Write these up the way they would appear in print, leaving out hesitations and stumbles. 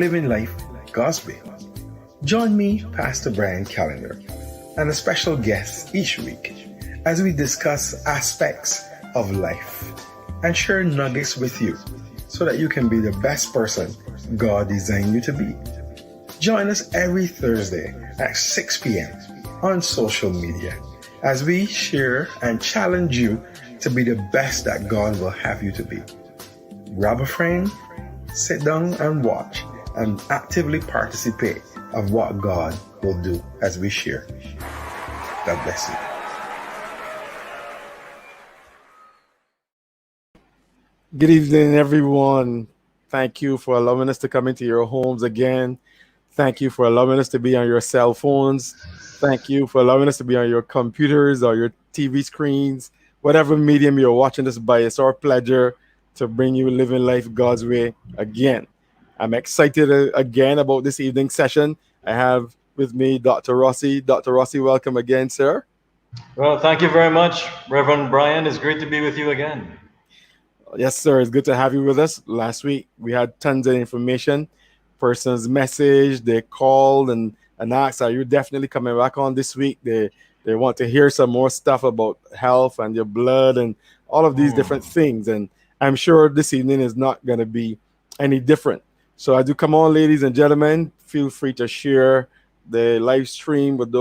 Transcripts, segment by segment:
Living Life God's Way. Join me, Pastor Brian Calendar, and a special guest each week as we discuss aspects of life and share nuggets with you so that you can be the best person God designed you to be. Join us every Thursday at 6 p.m. on social media as we share and challenge you to be the best that God will have you to be. Grab a friend, sit down and watch and actively participate of what God will do as we share. God bless you. Good evening, everyone. Thank you for allowing us to come into your homes again. Thank you for allowing us to be on your cell phones. Thank you for allowing us to be on your computers or your TV screens, whatever medium you're watching this by. It's our pleasure to bring you Living Life God's Way again. I'm excited again about this evening session. I have with me Dr. Rossi. Dr. Rossi, welcome again, sir. Well, thank you very much, Reverend Brian. It's great to be with you again. Yes, sir. It's good to have you with us. Last week, we had tons of information. Person's message, they called and asked, are you definitely coming back on this week? They want to hear some more stuff about health and your blood and all of these different things. And I'm sure this evening is not going to be any different. So as you come on, ladies and gentlemen, feel free to share the live stream with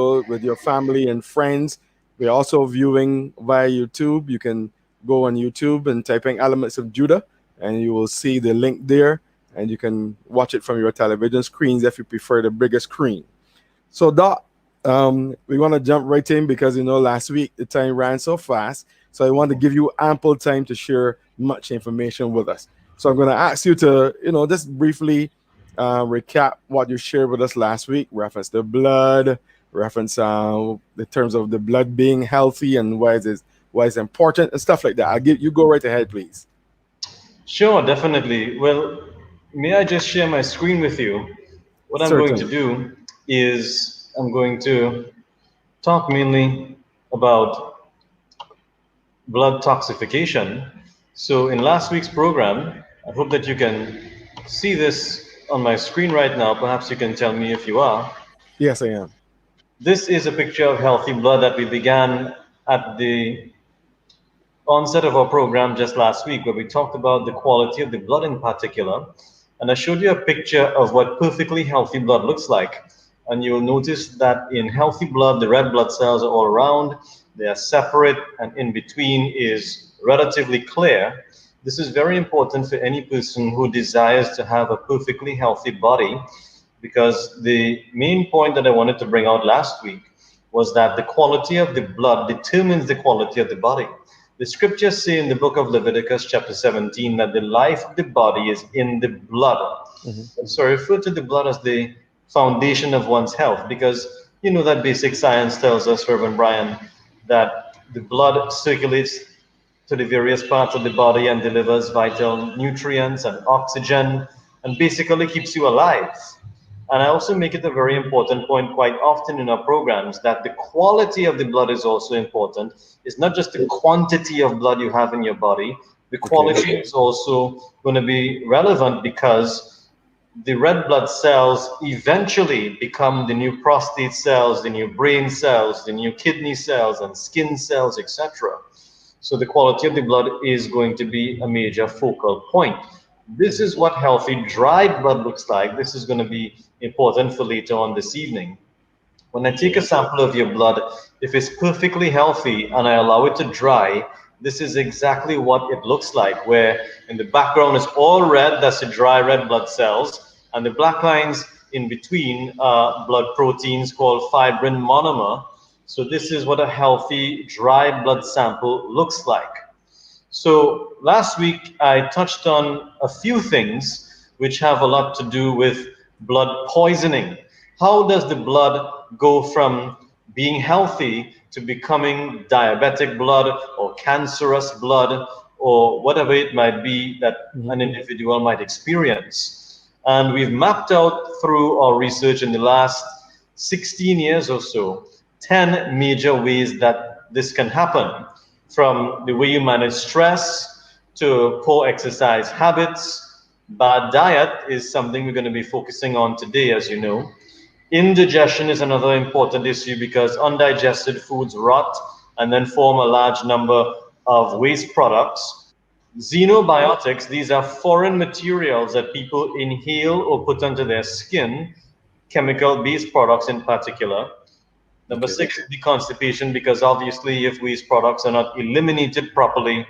your family and friends. We're also viewing via YouTube. You can go on YouTube and type in Elements of Judah, and you will see the link there, and you can watch it from your television screens if you prefer the bigger screen. So, Doc, we want to jump right in because, last week the time ran so fast. So I want to give you ample time to share much information with us. So I'm going to ask you to, just briefly recap what you shared with us last week, reference the blood, reference the terms of the blood being healthy and why it's important and stuff like that. You go right ahead, please. Sure, definitely. Well, may I just share my screen with you? What I'm going to do is I'm going to talk mainly about blood toxification. So in last week's program, I hope that you can see this on my screen right now. Perhaps you can tell me if you are. Yes, I am. This is a picture of healthy blood that we began at the onset of our program just last week, where we talked about the quality of the blood in particular. And I showed you a picture of what perfectly healthy blood looks like. And you'll notice that in healthy blood, the red blood cells are all around, they are separate, and in between is relatively clear. This is very important for any person who desires to have a perfectly healthy body, because the main point that I wanted to bring out last week was that the quality of the blood determines the quality of the body. The scriptures say in the book of Leviticus chapter 17 that the life of the body is in the blood. And so I refer to the blood as the foundation of one's health, because you know that basic science tells us, Reverend Brian, that the blood circulates to the various parts of the body and delivers vital nutrients and oxygen and basically keeps you alive. And I also make it a very important point quite often in our programs that the quality of the blood is also important. It's not just the quantity of blood you have in your body. The quality is also going to be relevant because the red blood cells eventually become the new prostate cells, the new brain cells, the new kidney cells and skin cells, etc. So the quality of the blood is going to be a major focal point. This is what healthy dried blood looks like. This is going to be important for later on this evening. When I take a sample of your blood, if it's perfectly healthy and I allow it to dry, this is exactly what it looks like, where in the background is all red, that's the dry red blood cells, and the black lines in between are blood proteins called fibrin monomer. So this is what a healthy dry blood sample looks like. So last week I touched on a few things which have a lot to do with blood poisoning. How does the blood go from being healthy to becoming diabetic blood or cancerous blood or whatever it might be that an individual might experience? And we've mapped out through our research in the last 16 years or so 10 major ways that this can happen, from the way you manage stress to poor exercise habits Bad diet is something we're going to be focusing on today, as you know. Indigestion is another important issue because undigested foods rot and then form a large number of waste products. Xenobiotics, these are foreign materials that people inhale or put under their skin, chemical based products in particular. Number Okay. six would be constipation because obviously, if waste products are not eliminated properly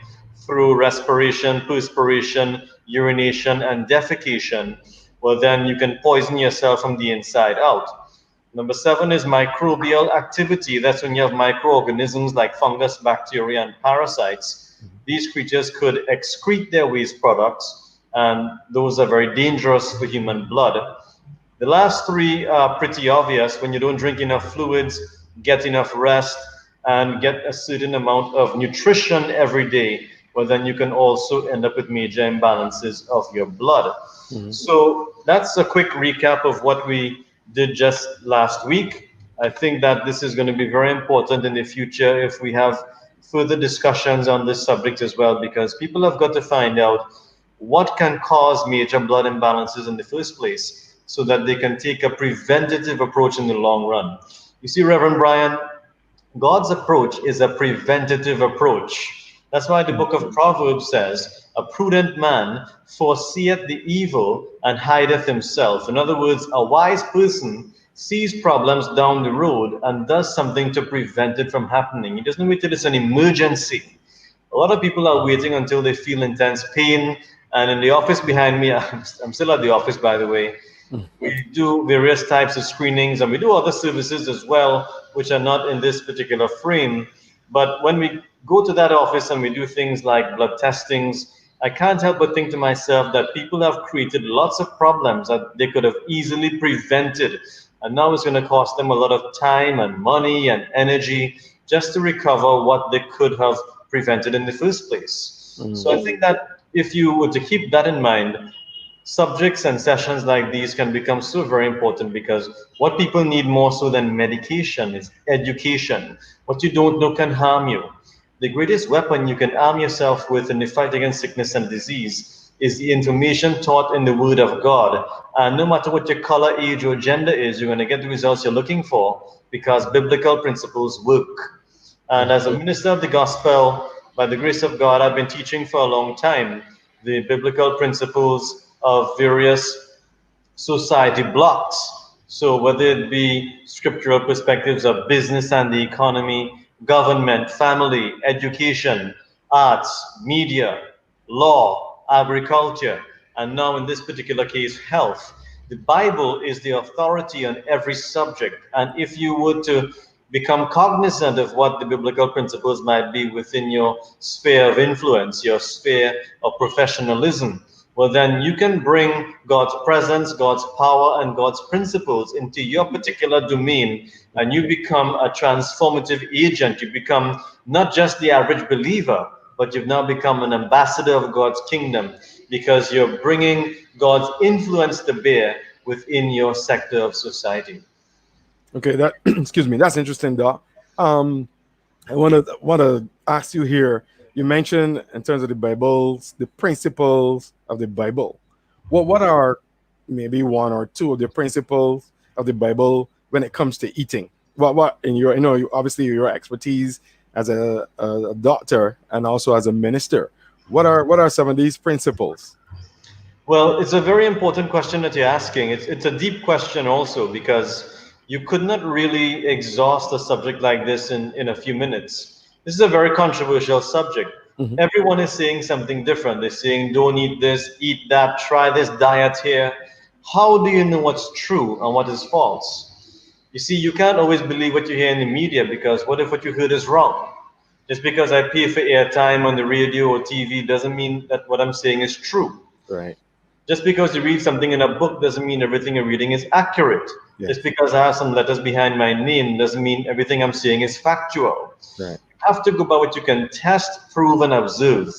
through respiration, perspiration, urination, and defecation, well, then you can poison yourself from the inside out. Number seven is microbial activity. That's when you have microorganisms like fungus, bacteria, and parasites. These creatures could excrete their waste products, and those are very dangerous for human blood. The last three are pretty obvious. When you don't drink enough fluids, get enough rest, and get a certain amount of nutrition every day, well, then you can also end up with major imbalances of your blood. Mhm. So that's a quick recap of what we did just last week. I think that this is going to be very important in the future if we have further discussions on this subject as well, because people have got to find out what can cause major blood imbalances in the first place so that they can take a preventative approach in the long run. You see, Reverend Brian, God's approach is a preventative approach. That's why the book of Proverbs says, a prudent man foreseeth the evil and hideth himself. In other words, a wise person sees problems down the road and does something to prevent it from happening. He doesn't wait till it's an emergency. A lot of people are waiting until they feel intense pain. And in the office behind me, I'm still at the office, by the way, we do various types of screenings and we do other services as well, which are not in this particular frame. But when we go to that office and we do things like blood testings, I can't help but think to myself that people have created lots of problems that they could have easily prevented. And now it's going to cost them a lot of time and money and energy just to recover what they could have prevented in the first place. So I think that if you were to keep that in mind, subjects and sessions like these can become so very important because what people need more so than medication is education. What you don't know can harm you. The greatest weapon you can arm yourself with in the fight against sickness and disease is the information taught in the Word of God. And no matter what your color, age, or gender is, you're going to get the results you're looking for because biblical principles work. And as a minister of the gospel, by the grace of God, I've been teaching for a long time the biblical principles of various society blocks. So whether it be scriptural perspectives of business and the economy, government, family, education, arts, media, law, agriculture, and now in this particular case, health. The Bible is the authority on every subject. And if you were to become cognizant of what the biblical principles might be within your sphere of influence, your sphere of professionalism, well, then you can bring God's presence, God's power, and God's principles into your particular domain, and you become a transformative agent. You become not just the average believer, but you've now become an ambassador of God's kingdom because you're bringing God's influence to bear within your sector of society. Okay, that excuse me, that's interesting, Doc. I want to ask you here. You mentioned in terms of the Bibles, the principles of the Bible. What are maybe one or two of the principles of the Bible when it comes to eating? What in your obviously your expertise as a doctor and also as a minister. What are some of these principles? Well, it's a very important question that you're asking. It's a deep question also because you could not really exhaust a subject like this in a few minutes. This is a very controversial subject. Mhm. Everyone is saying something different. They're saying, don't eat this, eat that, try this diet here. How do you know what's true and what is false? You see, you can't always believe what you hear in the media because what if what you heard is wrong? Just because I pay for airtime on the radio or TV doesn't mean that what I'm saying is true. Right. Just because you read something in a book doesn't mean everything you're reading is accurate. Yes. Just because I have some letters behind my name doesn't mean everything I'm saying is factual. Right. You have to go by what you can test, prove, and observe.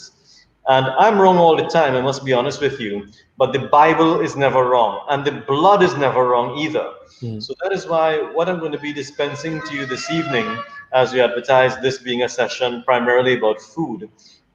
And I'm wrong all the time, I must be honest with you. But the Bible is never wrong, and the blood is never wrong either. Mhm. So that is why what I'm going to be dispensing to you this evening, as we advertise this being a session primarily about food,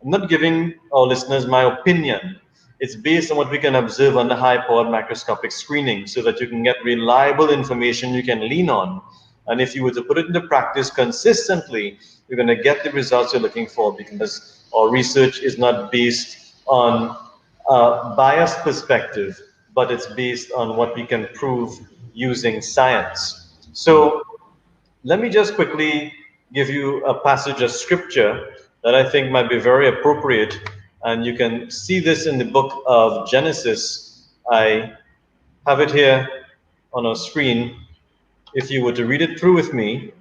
I'm not giving our listeners my opinion. It's based on what we can observe under high-powered microscopic screening so that you can get reliable information you can lean on. And if you were to put it into practice consistently, you're going to get the results you're looking for because our research is not based on a biased perspective, but it's based on what we can prove using science. So let me just quickly give you a passage of scripture that I think might be very appropriate. And you can see this in the book of Genesis. I have it here on our screen. If you were to read it through with me,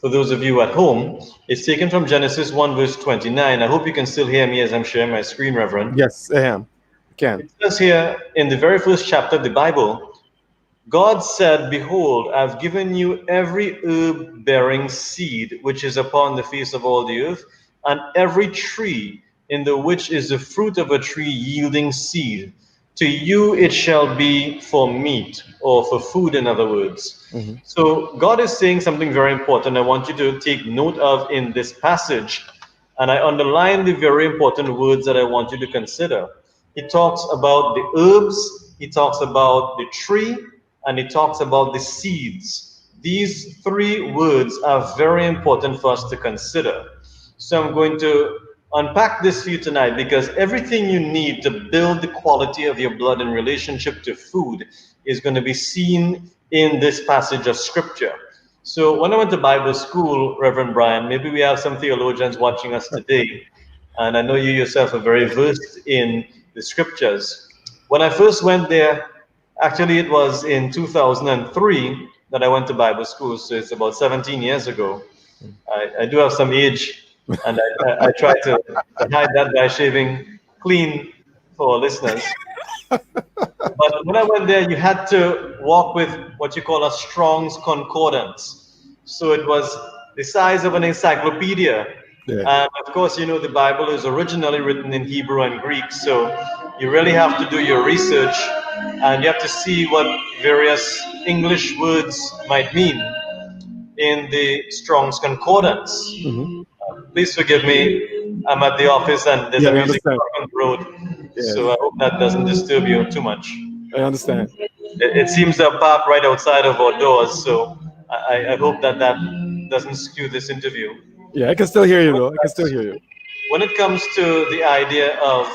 for those of you at home, it's taken from Genesis 1, verse 29. I hope you can still hear me as I'm sharing my screen, Reverend. Yes, I am. I can. It says here in the very first chapter of the Bible, God said, behold, I've given you every herb bearing seed which is upon the face of all the earth, and every tree in the which is the fruit of a tree yielding seed. To you it shall be for meat, or for food, in other words. Mm-hmm. So God is saying something very important I want you to take note of in this passage. And I underline the very important words that I want you to consider. He talks about the herbs, he talks about the tree, and he talks about the seeds. These three words are very important for us to consider. So I'm going to unpack this for you tonight because everything you need to build the quality of your blood in relationship to food is going to be seen in this passage of scripture. So when I went to Bible school, Reverend Brian, maybe we have some theologians watching us today, and I know you yourself are very versed in the scriptures. When I first went there, actually it was in 2003 that I went to Bible school, so it's about 17 years ago. I do have some age, and I try to hide that by shaving clean for our listeners. But when I went there, you had to walk with what you call a Strong's Concordance. So it was the size of an encyclopedia. Yeah. And of course, you know, the Bible is originally written in Hebrew and Greek. So you really have to do your research and you have to see what various English words might mean in the Strong's Concordance. Mm-hmm. Please forgive me. I'm at the office and there's Yeah, a I music understand. truck on the road. Yes, So I hope that doesn't disturb you too much. I understand. It seems they're parked right outside of our doors, so I hope that that doesn't skew this interview. Yeah, I can still hear you though. I can still hear you. When it comes to the idea of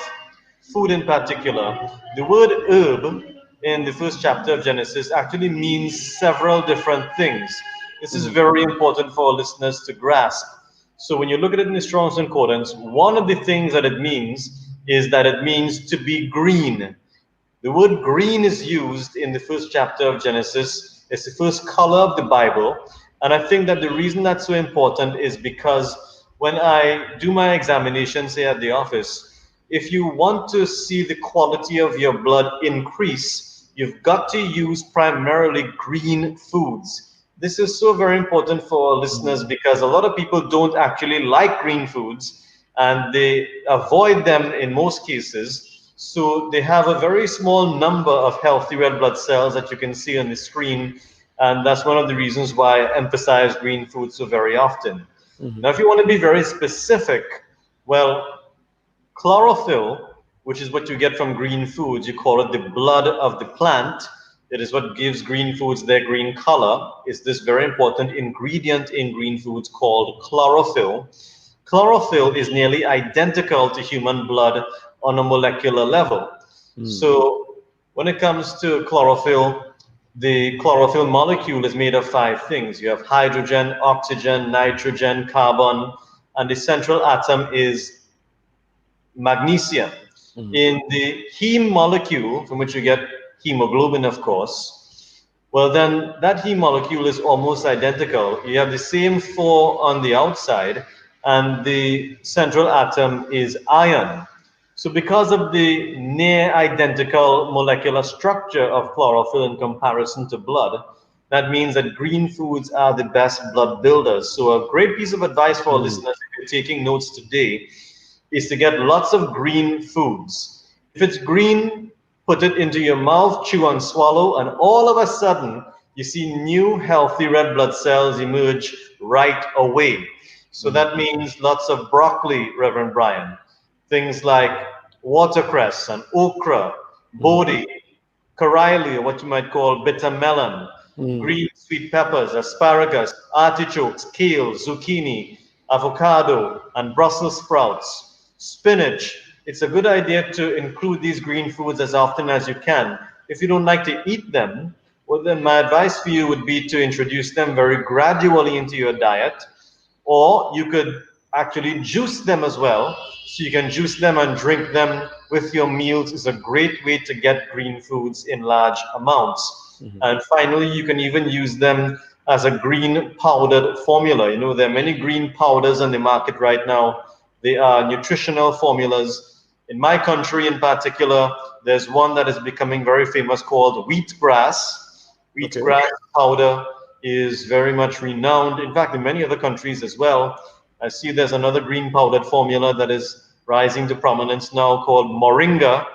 food in particular, the word herb in the first chapter of Genesis actually means several different things. This is Mm-hmm. very important for our listeners to grasp. So when you look at it in the Strong's Concordance, one of the things that it means is that it means to be green. The word green is used in the first chapter of Genesis. It's the first color of the Bible. And I think that the reason that's so important is because when I do my examinations here at the office, if you want to see the quality of your blood increase, you've got to use primarily green foods. This is so very important for our listeners because a lot of people don't actually like green foods and they avoid them in most cases. So they have a very small number of healthy red blood cells that you can see on the screen. And that's one of the reasons why I emphasize green food so very often. Mm-hmm. Now, if you want to be very specific, well, chlorophyll, which is what you get from green foods, you call it the blood of the plant. It is what gives green foods their green color. Is this very important ingredient in green foods called chlorophyll. Chlorophyll is nearly identical to human blood on a molecular level. So when it comes to chlorophyll, the chlorophyll molecule is made of 5 things. You have hydrogen, oxygen, nitrogen, carbon, and the central atom is magnesium. Mm-hmm. In the heme molecule, from which you get hemoglobin, of course, well, then that heme molecule is almost identical. You have the same 4 on the outside, and the central atom is iron. So because of the near identical molecular structure of chlorophyll in comparison to blood, that means that green foods are the best blood builders. So a great piece of advice for our listeners, if you're taking notes today, is to get lots of green foods. If it's green, put it into your mouth, chew and swallow, and all of a sudden, you see new healthy red blood cells emerge right away. So that means lots of broccoli, Reverend Brian. Things like watercress and okra, Mhm. bodi, Karaili, or what you might call bitter melon, Mm. green sweet peppers, asparagus, artichokes, kale, zucchini, avocado, and Brussels sprouts, spinach. It's a good idea to include these green foods as often as you can. If you don't like to eat them, well, then my advice for you would be to introduce them very gradually into your diet, or you could actually juice them as well. So you can juice them and drink them with your meals is a great way to get green foods in large amounts. Mhm. And finally, you can even use them as a green powdered formula. You know, there are many green powders on the market right now. They are nutritional formulas. In my country in particular, there's one that is becoming very famous called wheatgrass. Okay. Wheatgrass powder is very much renowned, in fact, in many other countries as well. I see there's another green powdered formula that is rising to prominence now called moringa,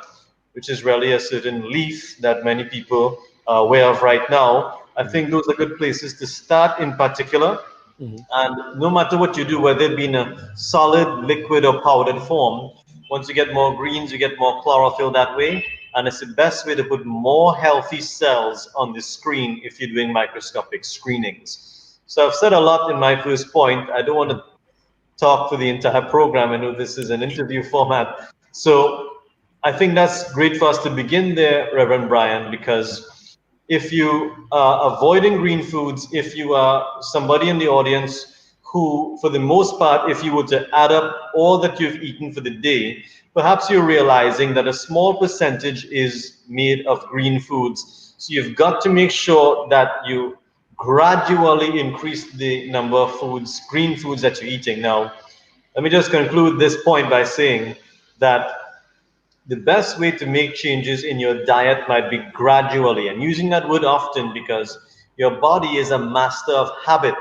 which is really a certain leaf that many people are aware of right now. I Mhm. think those are good places to start in particular. Mhm. And no matter what you do, whether it be in a solid, liquid, or powdered form, once you get more greens, you get more chlorophyll that way. And it's the best way to put more healthy cells on the screen if you're doing microscopic screenings. So I've said a lot in my first point. I don't want to talk for the entire program. I know this is an interview format. So I think that's great for us to begin there, Reverend Brian, because if you are avoiding green foods, if you are somebody in the audience who, for the most part, if you were to add up all that you've eaten for the day, perhaps you're realizing that a small percentage is made of green foods. So you've got to make sure that you gradually increase the number of foods, green foods that you're eating. Now, let me just conclude this point by saying that the best way to make changes in your diet might be gradually, and using that word often because your body is a master of habit.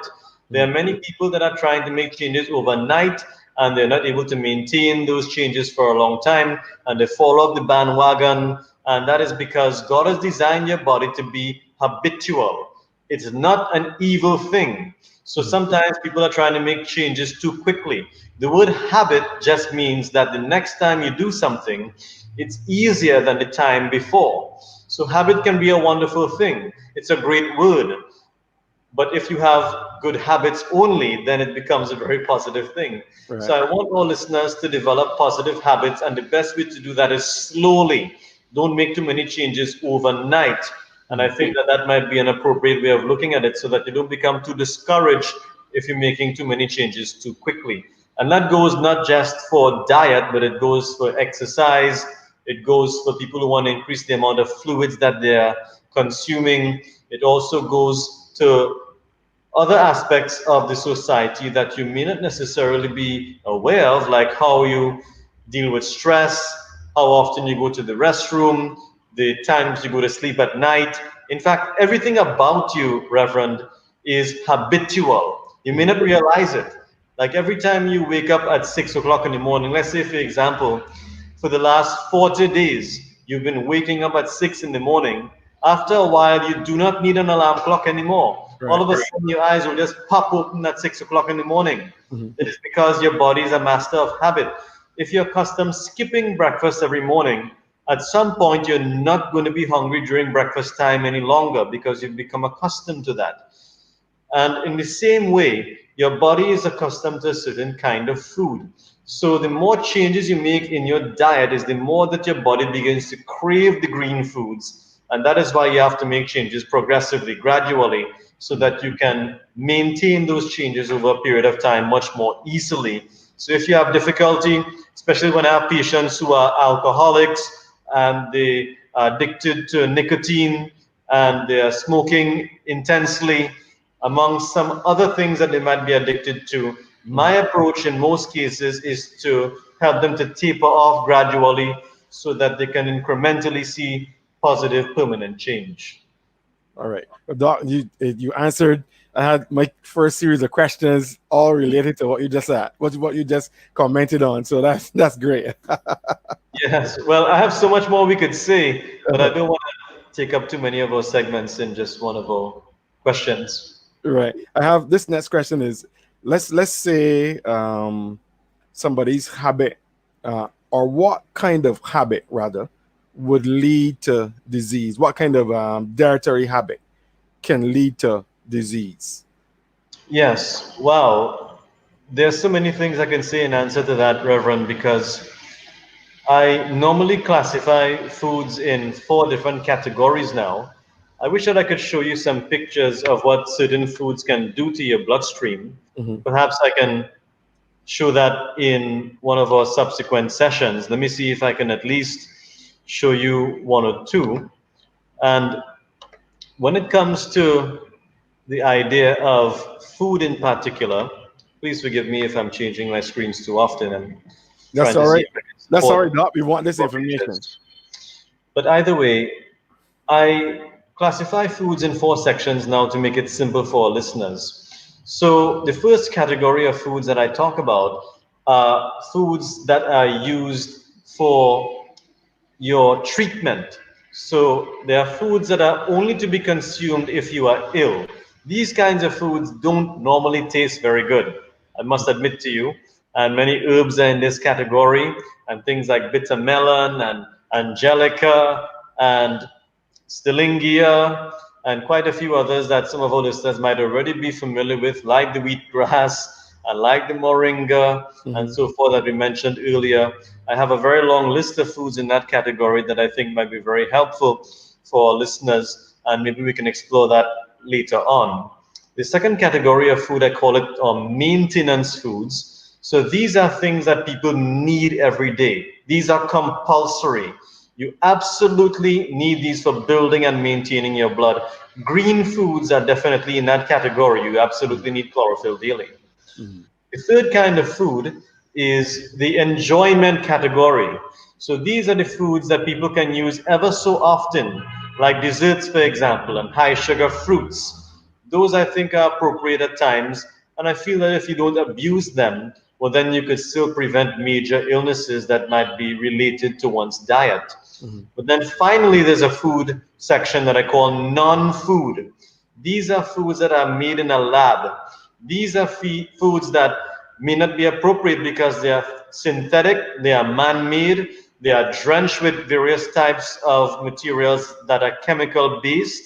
There are Mhm. many people that are trying to make changes overnight and they're not able to maintain those changes for a long time and they fall off the bandwagon. And that is because God has designed your body to be habitual. It's not an evil thing. So Mhm. sometimes people are trying to make changes too quickly. The word habit just means that the next time you do something, it's easier than the time before. So habit can be a wonderful thing. It's a great word. But if you have good habits only, then it becomes a very positive thing. So Right. I want all listeners to develop positive habits, and the best way to do that is slowly. Don't make too many changes overnight. And I Mhm. think that that might be an appropriate way of looking at it so that you don't become too discouraged if you're making too many changes too quickly. And that goes not just for diet, but it goes for exercise. It goes for people who want to increase the amount of fluids that they're consuming. It also goes to other aspects of the society that you may not necessarily be aware of, like how you deal with stress, how often you go to the restroom, the times you go to sleep at night. In fact, everything about you, Reverend, is habitual. You may Mhm. not realize it. Like every time you wake up at 6 o'clock in the morning, let's say, for example, for the last 40 days, you've been waking up at 6 in the morning. After a while, you do not need an alarm clock anymore. All Right. of a sudden, your eyes will just pop open at 6 o'clock in the morning. Mhm. It is because your body is a master of habit. If you're accustomed skipping breakfast every morning, at some point you're not going to be hungry during breakfast time any longer because you've become accustomed to that. And in the same way, your body is accustomed to a certain kind of food. So the more changes you make in your diet is the more that your body begins to crave the green foods. And that is why you have to make changes progressively, gradually, so Mhm. that you can maintain those changes over a period of time much more easily. So if you have difficulty, especially when I have patients who are alcoholics and they are addicted to nicotine and they are smoking intensely, among some other things that they might be addicted to. My Mhm. approach in most cases is to help them to taper off gradually so that they can incrementally see positive permanent change. All right. Well, Doc, you answered. I had my first series of questions all related to what you just said, what you just commented on. So that's great. Yes, well, I have so much more we could say, but I don't want to take up too many of our segments in just one of our questions. Right. I have this next question is let's say somebody's habit. or what kind of habit rather would lead to disease? What kind of dietary habit can lead to disease? Yes. Wow. There's so many things I can say in answer to that, Reverend, because I normally classify foods in four different categories now. I wish that I could show you some pictures of what certain foods can do to your bloodstream. Mhm. Perhaps I can show that in one of our subsequent sessions. Let me see if I can at least show you one or two. And when it comes to the idea of food in particular, please forgive me if I'm changing my screens too often and That's trying to all see right. if I can That's all support right, Doc. We want this more information. pictures. But either way, I classify foods in four sections now to make it simple for our listeners. So the first category of foods that I talk about are foods that are used for your treatment. So there are foods that are only to be consumed if you are ill. These kinds of foods don't normally taste very good, I must admit to you. And many herbs are in this category, and things like bitter melon and angelica and Stilingia, and quite a few others that some of our listeners might already be familiar with, like the wheatgrass and like the moringa and Mhm. so forth that we mentioned earlier. I have a very long list of foods in that category that I think might be very helpful for our listeners, and maybe we can explore that later on. The second category of food, I call it maintenance foods. So these are things that people need every day. These are compulsory. You absolutely need these for building and maintaining your blood. Green foods are definitely in that category. You absolutely need chlorophyll daily. Mhm. The third kind of food is the enjoyment category. So these are the foods that people can use ever so often, like desserts, for example, and high sugar fruits. Those I think are appropriate at times, and I feel that if you don't abuse them, well, then you could still prevent major illnesses that might be related to one's diet. Mhm. But then finally, there's a food section that I call non food. These are foods that are made in a lab. These are foods that may not be appropriate because they are synthetic, they are man made, they are drenched with various types of materials that are chemical based.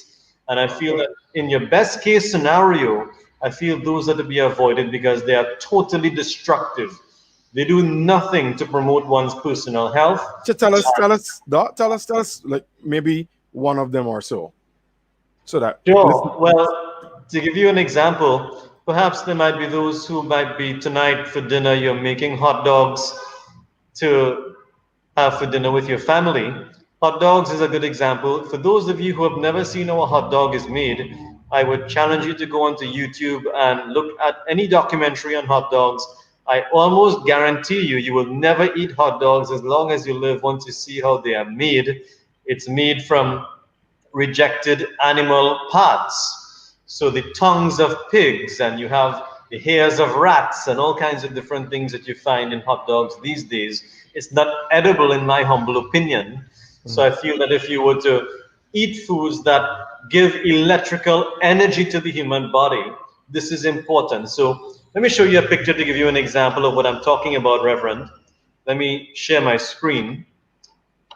And I feel that in your best case scenario, I feel those are to be avoided because they are totally destructive. They do nothing to promote one's personal health. So Doc, tell us, like maybe one of them or so, so that listen. Sure. Well, to give you an example, perhaps there might be those who might be tonight for dinner, you're making hot dogs to have for dinner with your family. Hot dogs is a good example. For those of you who have never seen how a hot dog is made, I would challenge you to go onto YouTube and look at any documentary on hot dogs. I almost guarantee you, you will never eat hot dogs as long as you live once you see how they are made. It's made from rejected animal parts. So the tongues of pigs, and you have the hairs of rats, and all kinds of different things that you find in hot dogs these days. It's not edible, in my humble opinion. So Mhm. I feel that if you were to eat foods that give electrical energy to the human body, this is important. So let me show you a picture to give you an example of what I'm talking about, Reverend. Let me share my screen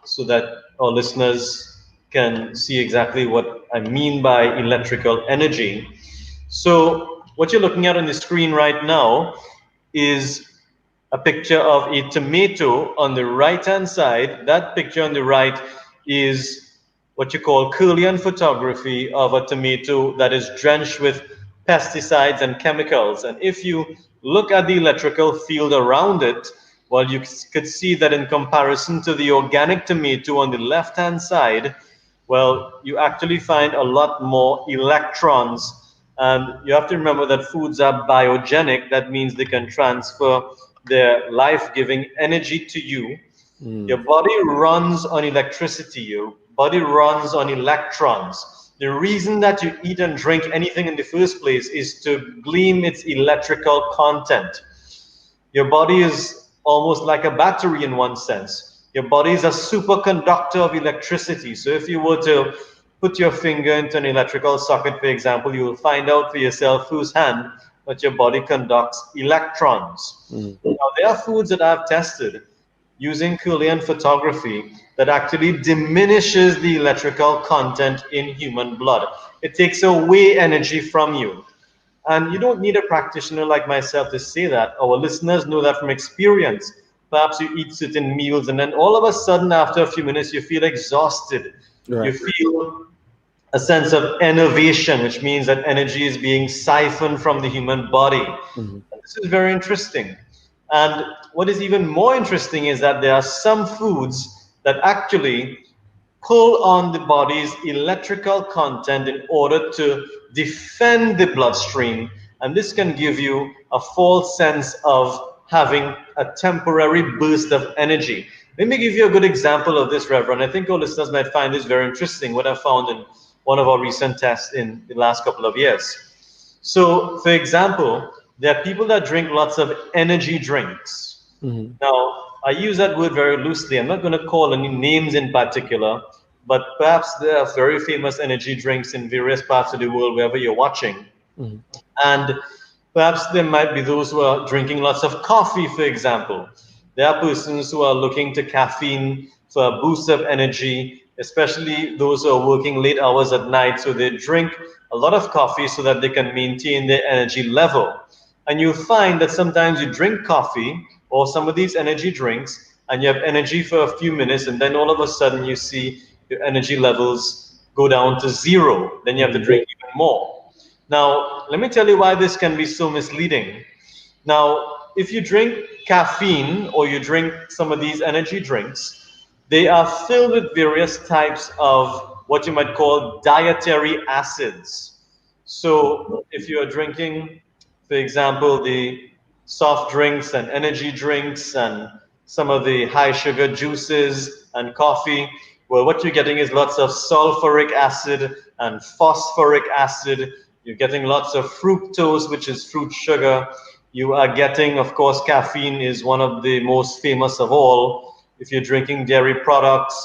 so that our listeners can see exactly what I mean by electrical energy. So, what you're looking at on the screen right now is a picture of a tomato on the right hand side. That picture on the right is what you call Kirlian photography of a tomato that is drenched with pesticides and chemicals. And if you look at the electrical field around it, well, you could see that in comparison to the organic tomato on the left hand side, well, you actually find a lot more electrons. And you have to remember that foods are biogenic. That means they can transfer their life giving energy to you. Your Mm. body runs on electricity, your body runs on electrons. The reason that you eat and drink anything in the first place is to glean its electrical content. Your body is almost like a battery in one sense. Your body is a superconductor of electricity. So if you were to put your finger into an electrical socket, for example, you will find out for yourself firsthand that your body conducts electrons. Mm. Now, there are foods that I've tested. using Kirlian photography that actually diminishes the electrical content in human blood. It takes away energy from you. And you don't need a practitioner like myself to say that. Our listeners know that from experience. Perhaps you eat certain meals, and then all of a sudden, after a few minutes, you feel exhausted. You Right. feel a sense of enervation, which means that energy is being siphoned from the human body. Mhm. And this is very interesting. And what is even more interesting is that there are some foods that actually pull on the body's electrical content in order to defend the bloodstream. And this can give you a false sense of having a temporary burst of energy. Let me give you a good example of this, Reverend. I think our listeners might find this very interesting, what I found in one of our recent tests in the last couple of years. So, for example, there are people that drink lots of energy drinks. Mhm. Now, I use that word very loosely. I'm not going to call any names in particular, but perhaps there are very famous energy drinks in various parts of the world, wherever you're watching. Mhm. And perhaps there might be those who are drinking lots of coffee, for example. There are persons who are looking to caffeine for a boost of energy, especially those who are working late hours at night. So they drink a lot of coffee so that they can maintain their energy level. And you find that sometimes you drink coffee or some of these energy drinks, and you have energy for a few minutes, and then all of a sudden you see your energy levels go down to zero. Then you have to Mhm. drink even more. Now, let me tell you why this can be so misleading. Now, if you drink caffeine or you drink some of these energy drinks, they are filled with various types of what you might call dietary acids. So, if you are drinking, for example, the soft drinks and energy drinks and some of the high sugar juices and coffee, well, what you're getting is lots of sulfuric acid and phosphoric acid. You're getting lots of fructose, which is fruit sugar. You are getting, of course, caffeine is one of the most famous of all. If you're drinking dairy products,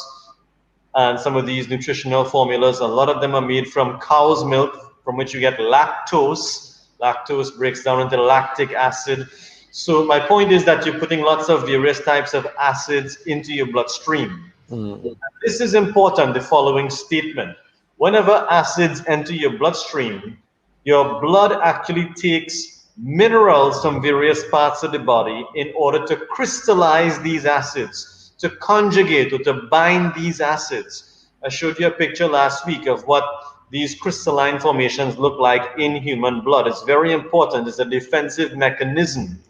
and some of these nutritional formulas, a lot of them are made from cow's milk, from which you get lactose. Lactose breaks down into lactic acid. So my point is that you're putting lots of various types of acids into your bloodstream. Mhm. This is important, the following statement. Whenever acids enter your bloodstream, your blood actually takes minerals from various parts of the body in order to crystallize these acids, to conjugate or to bind these acids. I showed you a picture last week of what these crystalline formations look like in human blood. It's very important. It's a defensive mechanism.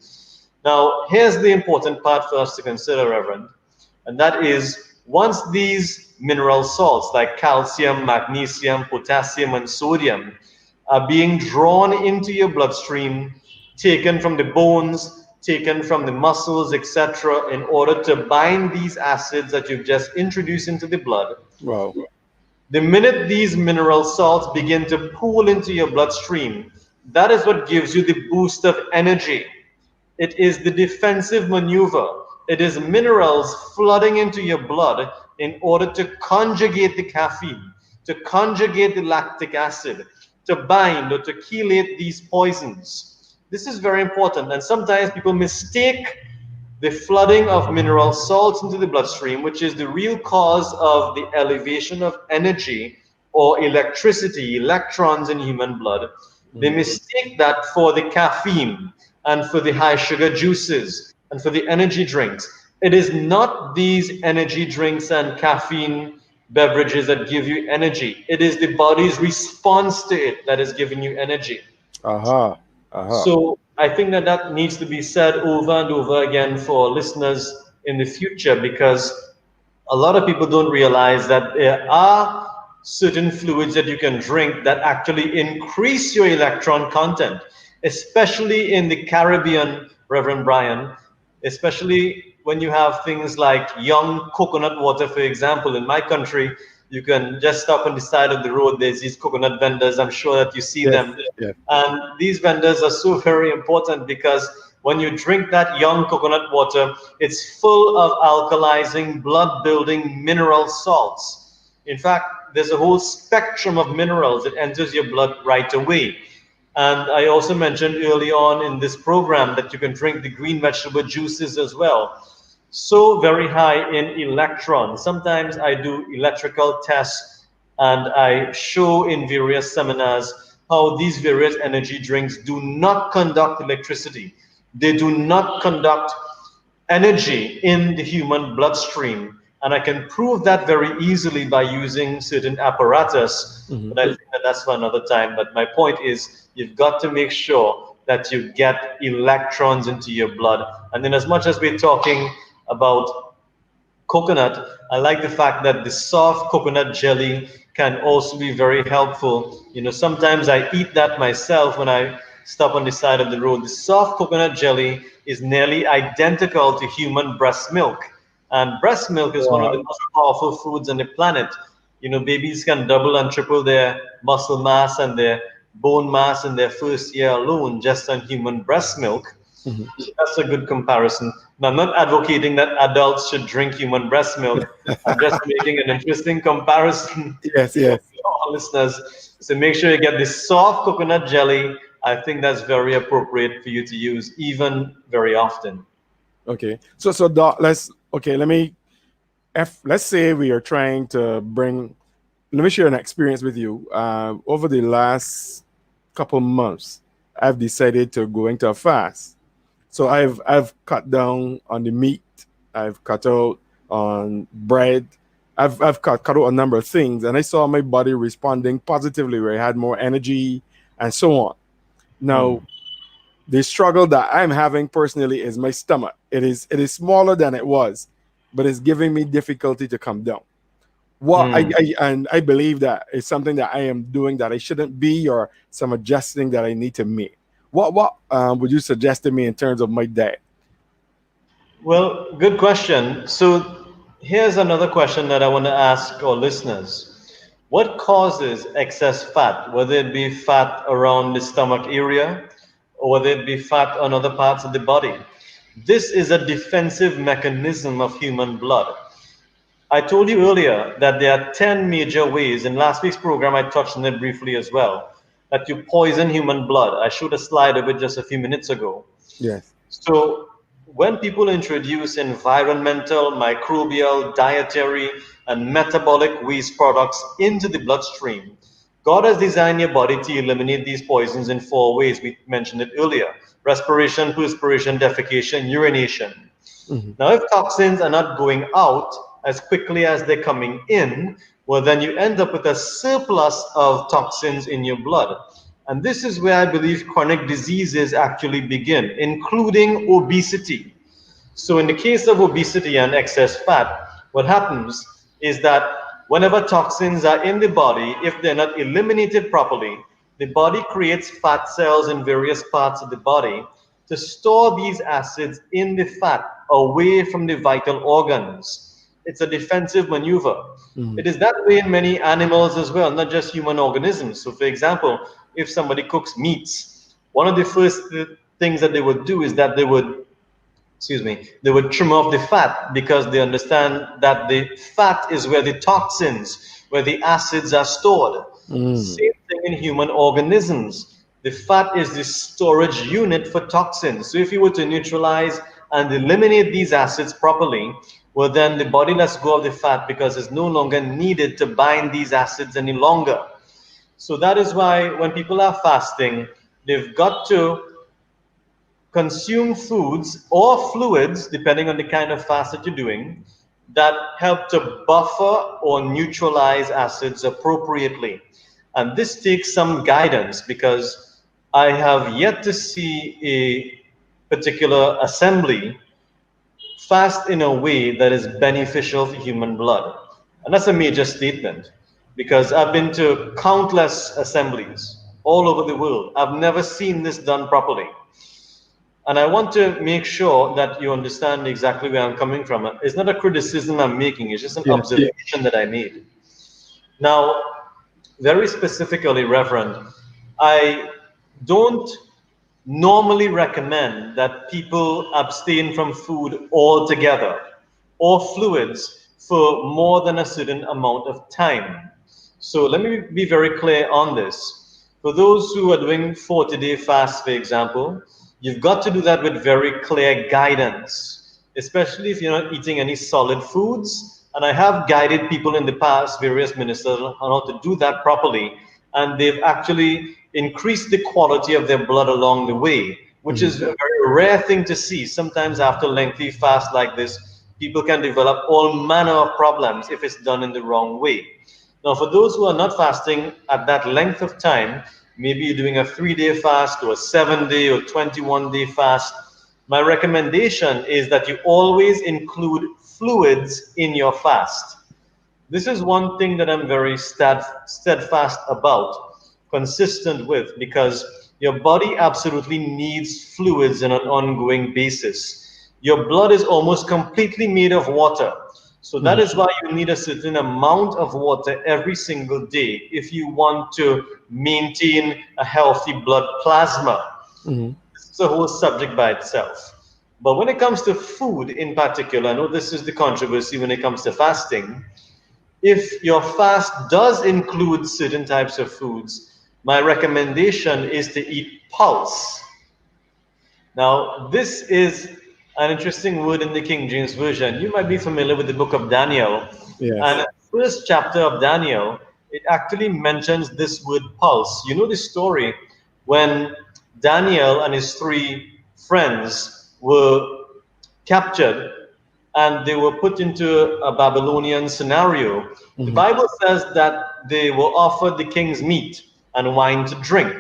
Now, here's the important part for us to consider, Reverend, and that is once these mineral salts like calcium, magnesium, potassium, and sodium are being drawn into your bloodstream, taken from the bones, taken from the muscles, etc., in order to bind these acids that you've just introduced into the blood, Wow. the minute these mineral salts begin to pool into your bloodstream, that is what gives you the boost of energy. It is the defensive maneuver. It is minerals flooding into your blood in order to conjugate the caffeine, to conjugate the lactic acid, to bind or to chelate these poisons. This is very important, and sometimes people mistake the flooding of mineral salts into the bloodstream, which is the real cause of the elevation of energy or electricity, electrons in human blood. They Mhm. mistake that for the caffeine and for the high sugar juices and for the energy drinks. It is not these energy drinks and caffeine beverages that give you energy. It is the body's response to it that is giving you energy. Aha. Aha. So I think that that needs to be said over and over again for listeners in the future, because a lot of people don't realize that there are certain fluids that you can drink that actually increase your electron content, especially in the Caribbean, Reverend Brian, especially when you have things like young coconut water, for example. In my country, you can just stop on the side of the road. There's these coconut vendors. I'm sure that you see Yes. them. Yes. And these vendors are so very important because when you drink that young coconut water, it's full of alkalizing, blood building mineral salts. In fact, there's a whole spectrum of minerals that enters your blood right away. And I also mentioned early on in this program that you can drink the green vegetable juices as well. so very high in electrons. Sometimes I do electrical tests and I show in various seminars how these various energy drinks do not conduct electricity. They do not conduct energy in the human bloodstream. And I can prove that very easily by using certain apparatus, Hmm. but I think that that's for another time. But my point is, you've got to make sure that you get electrons into your blood. And then, as much as we're talking about coconut, I like the fact that the soft coconut jelly can also be very helpful. Sometimes I eat that myself when I stop on the side of the road. The soft coconut jelly is nearly identical to human breast milk. And breast milk is one of the Wow. most powerful foods on the planet. Babies can double and triple their muscle mass and their bone mass in their first year alone just on human breast milk. Hmm. That's a good comparison. Now, I'm not advocating that adults should drink human breast milk. I'm just making an interesting comparison Yes, for yes. our listeners. So make sure you get this soft coconut jelly. I think that's very appropriate for you to use, even very often. Okay. So Doc, let me let's say we are trying to bring, let me share an experience with you. Over the last couple months, I've decided to go into a fast. So I've cut down on the meat. I've cut out on bread. I've cut out a number of things, and I saw my body responding positively, where I had more energy and so on. Now, Mm. the struggle that I'm having personally is my stomach. It is smaller than it was, but it's giving me difficulty to come down. What Mm. and I believe that it's something that I am doing that I shouldn't be, or some adjusting that I need to make. What would you suggest to me in terms of my diet? Well, good question. So here's another question that I want to ask our listeners. What causes excess fat, whether it be fat around the stomach area or whether it be fat on other parts of the body? This is a defensive mechanism of human blood. I told you earlier that there are 10 major ways. In last week's program, I touched on it briefly as well, that you poison human blood. I showed a slide of it just a few minutes ago. Yes. So, when people introduce environmental, microbial, dietary, and metabolic waste products into the bloodstream, God has designed your body to eliminate these poisons in four ways. We mentioned it earlier: respiration, perspiration, defecation, urination. Hmm. Now, if toxins are not going out as quickly as they're coming in, well, then you end up with a surplus of toxins in your blood. And this is where I believe chronic diseases actually begin, including obesity. So, in the case of obesity and excess fat, what happens is that whenever toxins are in the body, if they're not eliminated properly, the body creates fat cells in various parts of the body to store these acids in the fat away from the vital organs. It's a defensive maneuver. Hmm. It is that way in many animals as well, not just human organisms. So, for example, if somebody cooks meats, one of the first things that they would do is that they would trim off the fat because they understand that the fat is where the toxins, where the acids are stored. Mm. Same thing in human organisms. The fat is the storage unit for toxins. So if you were to neutralize and eliminate these acids properly, well, then the body lets go of the fat because it's no longer needed to bind these acids any longer. So that is why when people are fasting, they've got to consume foods or fluids, depending on the kind of fast that you're doing, that help to buffer or neutralize acids appropriately. And this takes some guidance because I have yet to see a particular assembly fast in a way that is beneficial for human blood. And that's a major statement because I've been to countless assemblies all over the world. I've never seen this done properly. And I want to make sure that you understand exactly where I'm coming from. It's not a criticism I'm making, it's just an Yes. Yes. observation that I made. Now, very specifically, Reverend, I don't normally recommend that people abstain from food altogether or fluids for more than a certain amount of time. So let me be very clear on this. For those who are doing 40-day fast, for example, you've got to do that with very clear guidance. especially if you're not eating any solid foods. And I have guided people in the past, various ministers, on how to do that properly. And they've actually increased the quality of their blood along the way, which is a very rare thing to see. Sometimes after lengthy fast like this, people can develop all manner of problems if it's done in the wrong way. Now, for those who are not fasting at that length of time, maybe you're doing a 3-day fast or a 7-day or 21-day fast, my recommendation is that you always include fluids in your fast. This is one thing that I'm very steadfast about, consistent with, because your body absolutely needs fluids on an ongoing basis. Your blood is almost completely made of water. So that is why you need a certain amount of water every single day if you want to maintain a healthy blood plasma. This is a whole subject by itself. But when it comes to food in particular, I know this is the controversy when it comes to fasting. If your fast does include certain types of foods, my recommendation is to eat pulse. Now, this is an interesting word in the King James Version. You might be familiar with the book of Daniel. Yes. And in the first chapter of Daniel, it actually mentions this word pulse. You know the story when Daniel and his 3 friends were captured and they were put into a Babylonian scenario. The Bible says that they were offered the king's meat and wine to drink,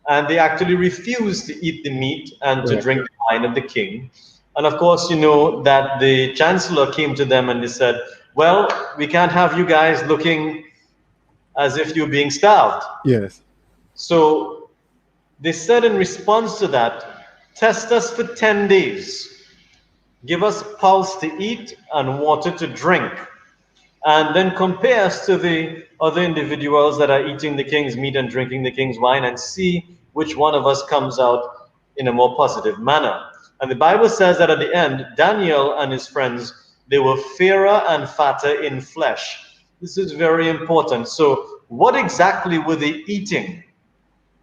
and they actually refused to eat the meat and to Right. drink the wine of the king. And of course, you know that the chancellor came to them and they said, well, we can't have you guys looking as if you're being starved. Yes. So they said in response to that, test us for 10 days. Give us pulse to eat and water to drink. And then compare us to the other individuals that are eating the king's meat and drinking the king's wine and see which one of us comes out in a more positive manner. And the Bible says that at the end, Daniel and his friends, they were fairer and fatter in flesh. This is very important. So what exactly were they eating?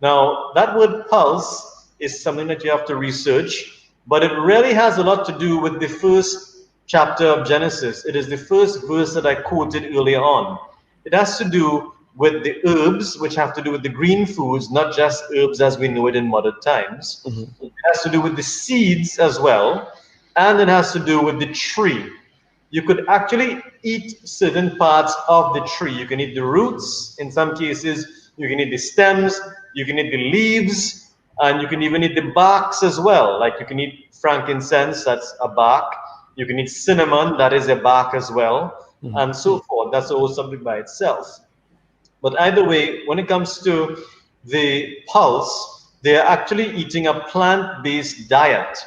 Now, that word pulse is something that you have to research, but it really has a lot to do with the first chapter of Genesis. It is the first verse that I quoted earlier on. It has to do with the herbs, which have to do with the green foods, not just herbs as we know it in modern times. It has to do with the seeds as well, and it has to do with the tree. You could actually eat certain parts of the tree. You can eat the roots, in some cases, you can eat the stems, you can eat the leaves, and you can even eat the barks as well. Like you can eat frankincense, that's a bark. You can eat cinnamon, that is a bark as well, and so forth. That's a whole subject by itself. But either way, when it comes to the pulse, they are actually eating a plant-based diet.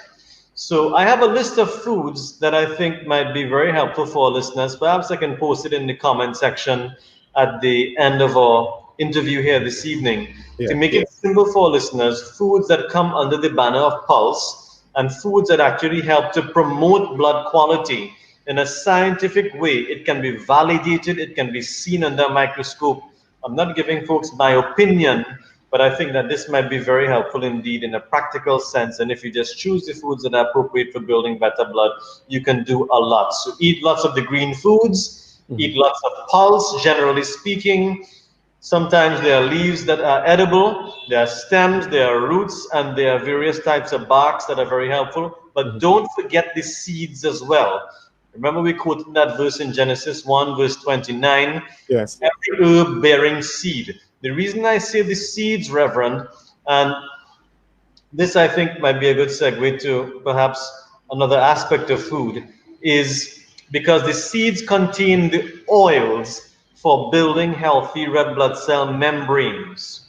So I have a list of foods that I think might be very helpful for our listeners. Perhaps I can post it in the comment section at the end of our interview here this evening. Yeah. To make it simple for our listeners, foods that come under the banner of pulse and foods that actually help to promote blood quality in a scientific way. It can be validated, it can be seen under a microscope. I'm not giving folks my opinion, but I think that this might be very helpful indeed in a practical sense. And if you just choose the foods that are appropriate for building better blood, you can do a lot. So eat lots of the green foods, eat lots of pulse, generally speaking. Sometimes there are leaves that are edible, there are stems, there are roots, and there are various types of barks that are very helpful. But don't forget the seeds as well. Remember we quoted that verse in Genesis 1, verse 29, Yes. every herb bearing seed. The reason I say the seeds, Reverend, and this I think might be a good segue to perhaps another aspect of food, is because the seeds contain the oils for building healthy red blood cell membranes.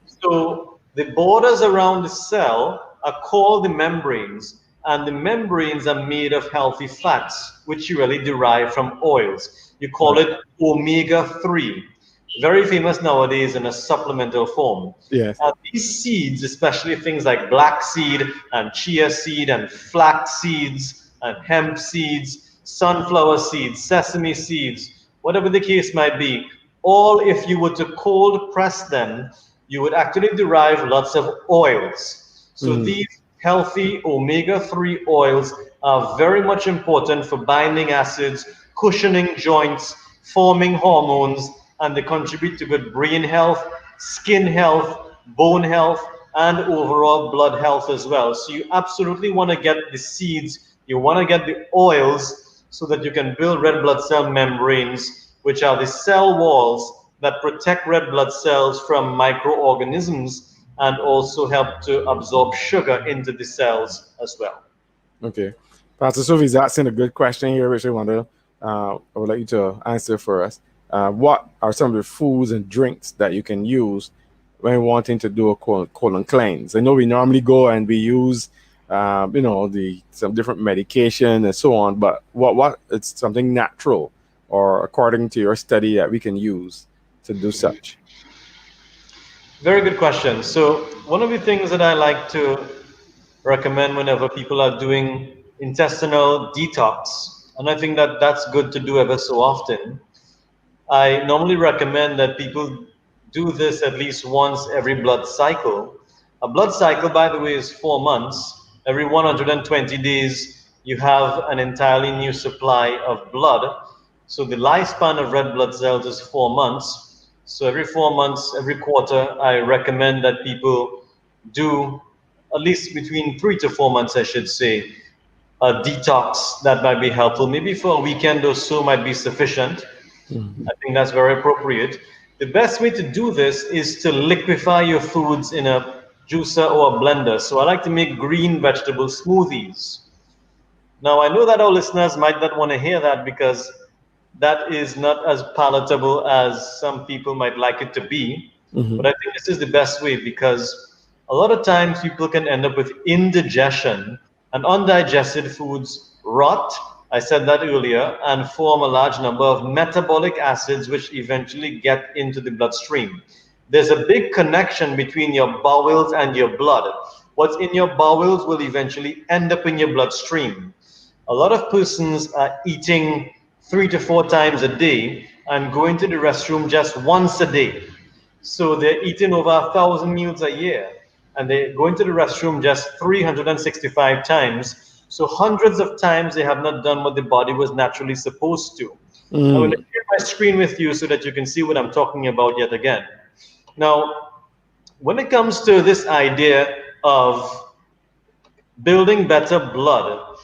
So the borders around the cell are called the membranes, and the membranes are made of healthy fats, which you really derive from oils. You call it omega-3, very famous nowadays in a supplemental form. Yes. These seeds, especially things like black seed and chia seed and flax seeds and hemp seeds, sunflower seeds, sesame seeds, whatever the case might be, all if you were to cold press them, you would actually derive lots of oils. So these healthy omega-3 oils are very much important for binding acids, cushioning joints, forming hormones, and they contribute to good brain health, skin health, bone health, and overall blood health as well. So you absolutely want to get the seeds, you want to get the oils so that you can build red blood cell membranes, which are the cell walls that protect red blood cells from microorganisms and also help to absorb sugar into the cells as well. Okay. Pastor Sophie's asking a good question here, which I would like you to answer for us. What are some of the foods and drinks that you can use when wanting to do a colon cleanse? I know we normally go and we use, some different medication and so on, but what it's something natural or according to your study that we can use to do such? Very good question. So, one of the things that I like to recommend whenever people are doing intestinal detox, and I think that that's good to do ever so often, I normally recommend that people do this at least once every blood cycle. A blood cycle, by the way, is 4 months. Every 120 days, you have an entirely new supply of blood. So the lifespan of red blood cells is 4 months. So every 4 months, every quarter, I recommend that people do at least between 3 to 4 months, I should say, a detox that might be helpful. Maybe for a weekend or so might be sufficient. I think that's very appropriate. The best way to do this is to liquefy your foods in a juicer or a blender. So I like to make green vegetable smoothies. Now, I know that our listeners might not want to hear that because that is not as palatable as some people might like it to be. Mm-hmm. But I think this is the best way because a lot of times people can end up with indigestion and undigested foods rot. I said that earlier, and form a large number of metabolic acids which eventually get into the bloodstream. There's a big connection between your bowels and your blood. What's in your bowels will eventually end up in your bloodstream. A lot of persons are eating 3 to 4 times a day and going to the restroom just once a day. So they're eating over 1,000 meals a year and they go into the restroom just 365 times. So hundreds of times they have not done what the body was naturally supposed to. I'm going to share my screen with you so that you can see what I'm talking about yet again. Now, when it comes to this idea of building better blood,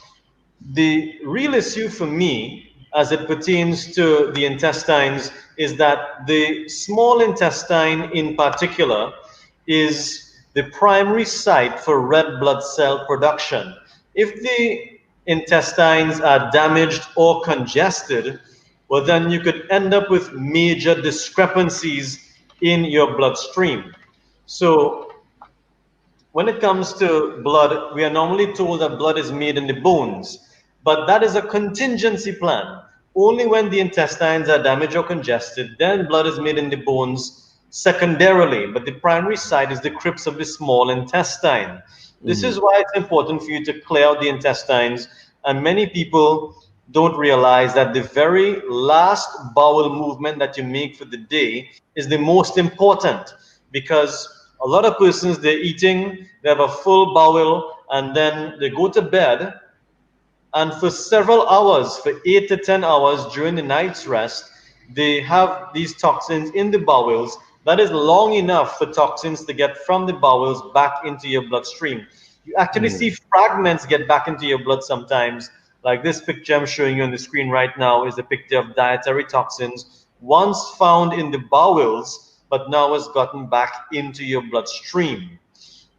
the real issue for me, as it pertains to the intestines, is that the small intestine in particular is the primary site for red blood cell production. If the intestines are damaged or congested, well, then you could end up with major discrepancies in your bloodstream. So when it comes to blood, we are normally told that blood is made in the bones, but that is a contingency plan. Only when the intestines are damaged or congested, then blood is made in the bones secondarily, but the primary site is the crypts of the small intestine. This is why it's important for you to clear out the intestines, and many people don't realize that the very last bowel movement that you make for the day is the most important, because a lot of persons, they're eating, they have a full bowel, and then they go to bed, and for several hours, for 8 to 10 hours during the night's rest, they have these toxins in the bowels. That is long enough for toxins to get from the bowels back into your bloodstream. You actually see fragments get back into your blood sometimes. Like this picture I'm showing you on the screen right now is a picture of dietary toxins once found in the bowels, but now has gotten back into your bloodstream.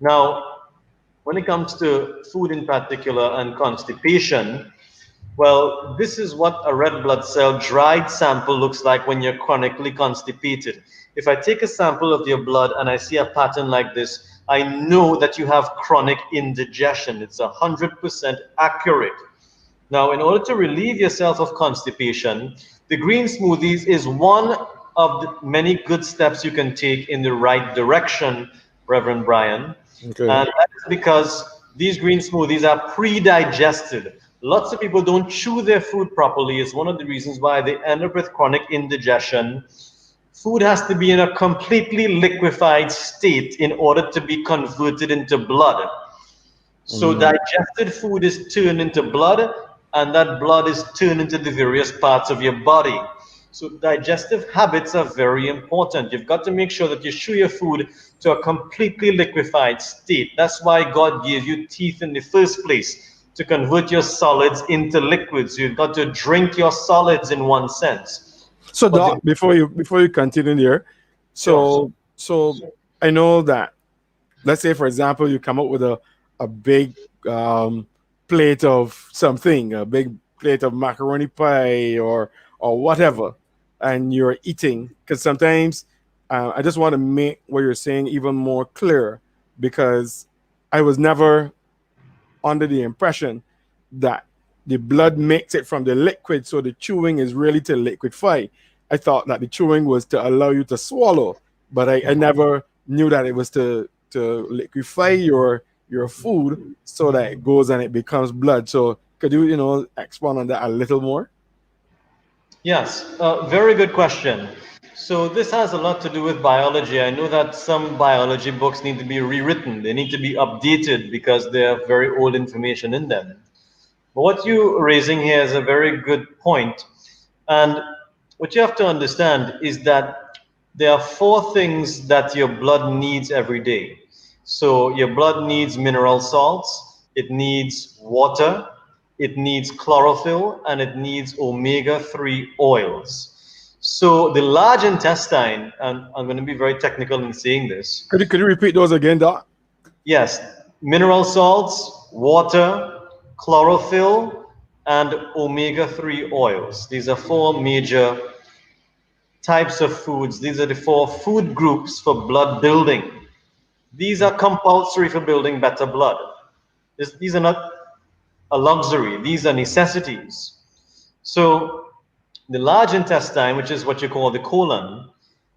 Now, when it comes to food in particular and constipation, well, this is what a red blood cell dried sample looks like when you're chronically constipated. If I take a sample of your blood and I see a pattern like this, I know that you have chronic indigestion. It's 100% accurate. Now, in order to relieve yourself of constipation, the green smoothies is one of the many good steps you can take in the right direction, Reverend Brian. Okay. And that is because these green smoothies are pre-digested. Lots of people don't chew their food properly. It's one of the reasons why they end up with chronic indigestion. Food has to be in a completely liquefied state in order to be converted into blood. So digested food is turned into blood, and that blood is turned into the various parts of your body. So digestive habits are very important. You've got to make sure that you chew your food to a completely liquefied state. That's why God gave you teeth in the first place, to convert your solids into liquids. You've got to drink your solids in one sense. So, But Doc, before you continue there, sure. so I know that, let's say for example you come up with a big um, plate of something, a big plate of macaroni pie or whatever, and you're eating, because sometimes I just want to make what you're saying even more clear, because I was never under the impression that the blood makes it from the liquid, so the chewing is really to liquefy. I thought that the chewing was to allow you to swallow, but I never knew that it was to liquefy your food so that it goes and it becomes blood. So could you expand on that a little more? Yes, very good question. So this has a lot to do with biology. I know that some biology books need to be rewritten. They need to be updated because they have very old information in them. But what you're raising here is a very good point. And what you have to understand is that there are four things that your blood needs every day. So your blood needs mineral salts, it needs water, it needs chlorophyll, and it needs omega-3 oils. So the large intestine, and I'm going to be very technical in saying this. Could you repeat those again, Doc? Yes, mineral salts, water, chlorophyll, and omega-3 oils. These are four major types of foods. These are the four food groups for blood building. These are compulsory for building better blood. These are not a luxury, these are necessities. So the large intestine, which is what you call the colon,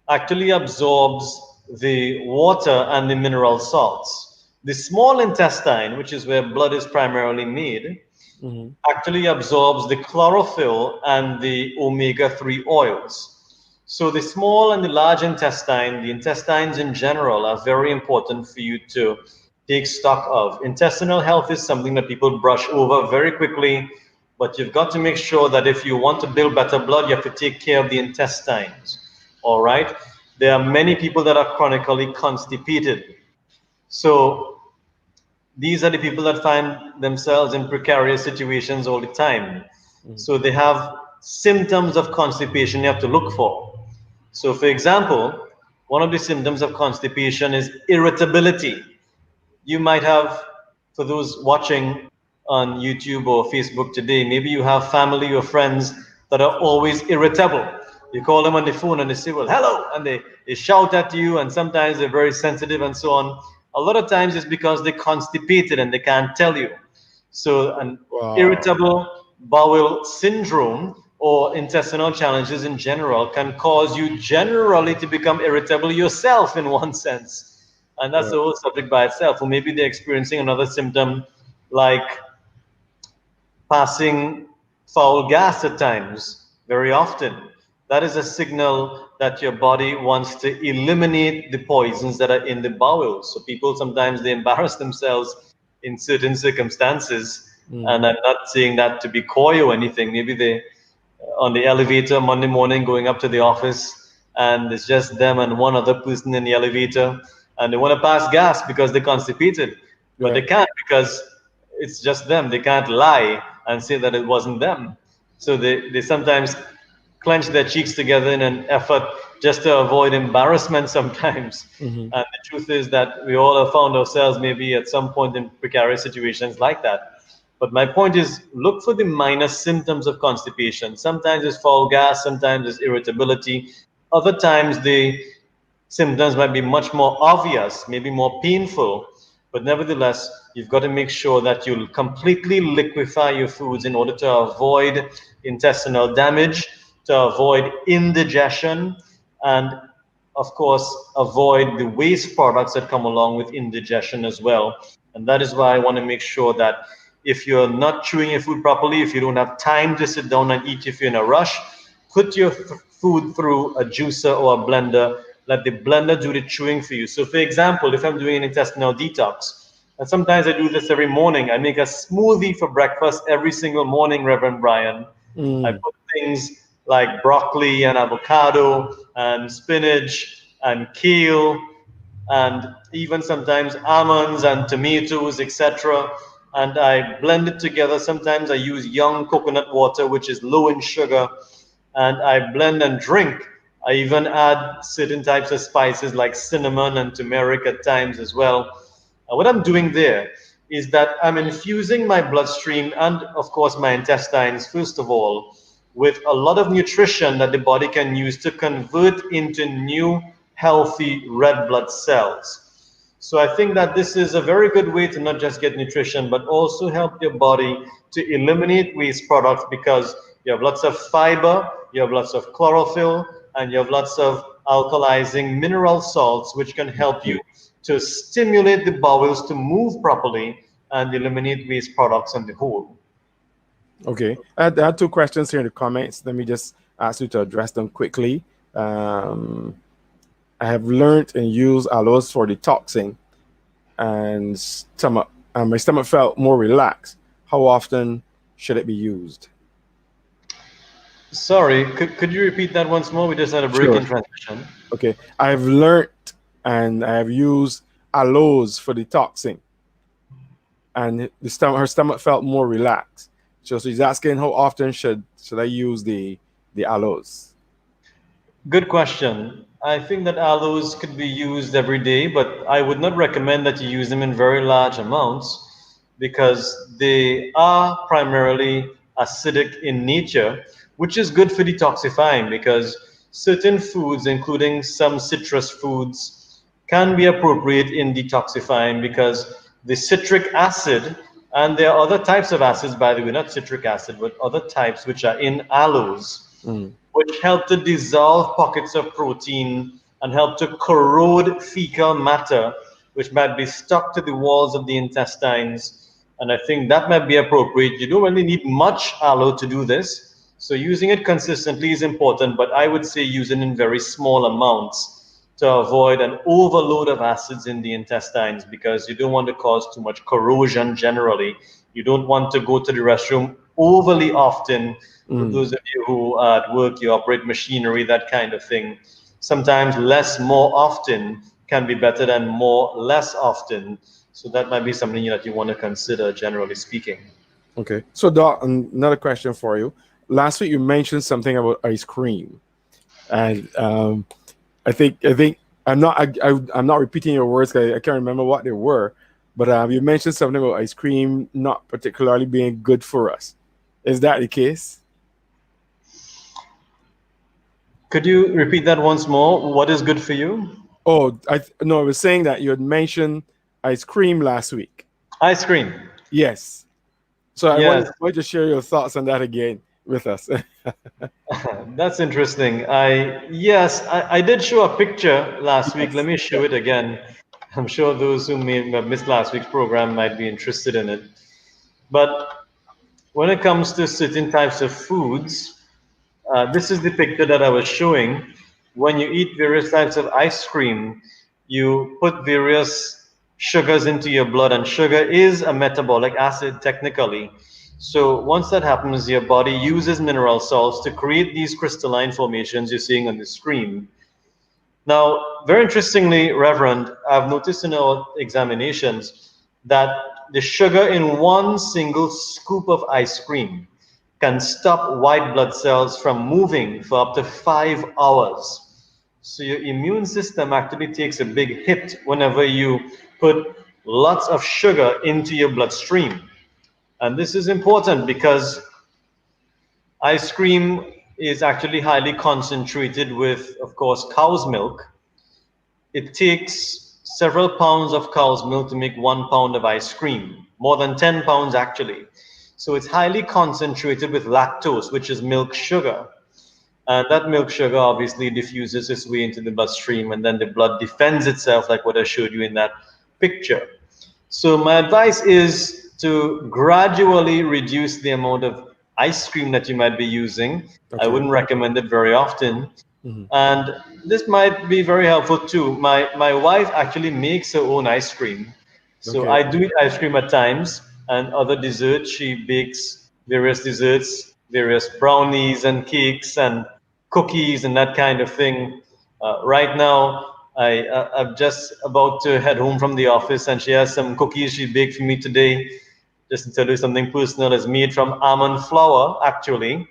actually absorbs the water and the mineral salts. The small intestine, which is where blood is primarily made, actually absorbs the chlorophyll and the omega-3 oils. So the small and the large intestine, the intestines in general, are very important for you to take stock of. Intestinal health is something that people brush over very quickly, but you've got to make sure that if you want to build better blood, you have to take care of the intestines. All right? There are many people that are chronically constipated. So these are the people that find themselves in precarious situations all the time. So they have symptoms of constipation you have to look for. So, for example, one of the symptoms of constipation is irritability. You might have, for those watching on YouTube or Facebook today, maybe you have family or friends that are always irritable. You call them on the phone and they say, well, hello, and they shout at you, and sometimes they're very sensitive and so on. A lot of times it's because they're constipated and they can't tell you. So an Wow. irritable bowel syndrome or intestinal challenges in general can cause you generally to become irritable yourself in one sense. And that's Right. the whole subject by itself. Or maybe they're experiencing another symptom like passing foul gas at times, very often. That is a signal that your body wants to eliminate the poisons that are in the bowels. So people sometimes they embarrass themselves in certain circumstances, and I'm not saying that to be coy or anything. Maybe they on the elevator Monday morning going up to the office, and it's just them and one other person in the elevator, and they want to pass gas because they're constipated, but they Right. can't because it's just them. They can't lie and say that it wasn't them. So they sometimes clench their cheeks together in an effort just to avoid embarrassment sometimes. And the truth is that we all have found ourselves maybe at some point in precarious situations like that. But my point is look for the minor symptoms of constipation. Sometimes it's foul gas, sometimes it's irritability. Other times the symptoms might be much more obvious, maybe more painful, but nevertheless, you've got to make sure that you'll completely liquefy your foods in order to avoid intestinal damage, to avoid indigestion, and of course, avoid the waste products that come along with indigestion as well. And that is why I want to make sure that if you're not chewing your food properly, if you don't have time to sit down and eat, if you're in a rush, put your food through a juicer or a blender. Let the blender do the chewing for you. So, for example, if I'm doing an intestinal detox, And sometimes I do this every morning. I make a smoothie for breakfast every single morning, Reverend Brian. I Mm. put things like broccoli and avocado and spinach and kale and even sometimes almonds and tomatoes, etc. And I blend it together. Sometimes I use young coconut water, which is low in sugar, and I blend and drink. I even add certain types of spices like cinnamon and turmeric at times as well. What I'm doing there is that I'm infusing my bloodstream and, of course, my intestines, first of all, with a lot of nutrition that the body can use to convert into new, healthy red blood cells. So I think that this is a very good way to not just get nutrition, but also help your body to eliminate waste products because you have lots of fiber, you have lots of chlorophyll, and you have lots of alkalizing mineral salts, which can help you to stimulate the bowels to move properly and eliminate waste products on the whole. Okay. I had two questions here in the comments. Let me just ask you to address them quickly. Um, I have learned and used aloes for detoxing and stomach, and my stomach felt more relaxed. How often should it be used? Sorry, could you repeat that once more? We just had a break Sure. in transition. Okay. I've learned and I have used aloes for detoxing, and her stomach felt more relaxed. So she's asking how often should I use the aloes? Good question. I think that aloes could be used every day, but I would not recommend that you use them in very large amounts because they are primarily acidic in nature, which is good for detoxifying because certain foods, including some citrus foods, can be appropriate in detoxifying because the citric acid, and there are other types of acids, by the way, not citric acid, but other types which are in aloes Mm. which help to dissolve pockets of protein and help to corrode fecal matter, which might be stuck to the walls of the intestines. And I think that might be appropriate. You don't really need much aloe to do this. So using it consistently is important, but I would say use it in very small amounts to avoid an overload of acids in the intestines because you don't want to cause too much corrosion generally. You don't want to go to the restroom overly often. For Mm. those of you who are at work, you operate machinery, that kind of thing. Sometimes less more often can be better than more less often. So that might be something that you want to consider, generally speaking. Okay. So, Doc, another question for you. Last week you mentioned something about ice cream, and I think I'm not repeating your words 'cause I can't remember what they were, but you mentioned something about ice cream not particularly being good for us. Is that the case? Could you repeat that once more? What is good for you? Oh, no, I was saying that you had mentioned ice cream last week. Ice cream. Yes. So I Yes, wanted to share your thoughts on that again with us. that's interesting. I did show a picture last week. Let Yes. me show it again. I'm sure those who may have missed last week's program might be interested in it. But when it comes to certain types of foods, this is the picture that I was showing. When you eat various types of ice cream, you put various sugars into your blood, and sugar is a metabolic acid technically. So once that happens, your body uses mineral salts to create these crystalline formations you're seeing on the screen. Now, very interestingly, Reverend, I've noticed in our examinations that the sugar in one single scoop of ice cream can stop white blood cells from moving for up to 5 hours. So your immune system actually takes a big hit whenever you put lots of sugar into your bloodstream. And this is important because ice cream is actually highly concentrated with, of course, cow's milk. It takes several pounds of cow's milk to make 1 pound of ice cream, more than 10 pounds actually. So it's highly concentrated with lactose, which is milk sugar. And that milk sugar obviously diffuses its way into the bloodstream, and then the blood defends itself, like what I showed you in that picture. So, my advice is to gradually reduce the amount of ice cream that you might be using. I Okay. wouldn't recommend it very often. Hmm. And this might be very helpful too. My wife actually makes her own ice cream. So Okay. I do eat ice cream at times and other desserts. She bakes various desserts, various brownies and cakes and cookies and that kind of thing. Right now, I'm just about to head home from the office, and she has some cookies she baked for me today. Just to tell you something personal, is made from almond flour, actually.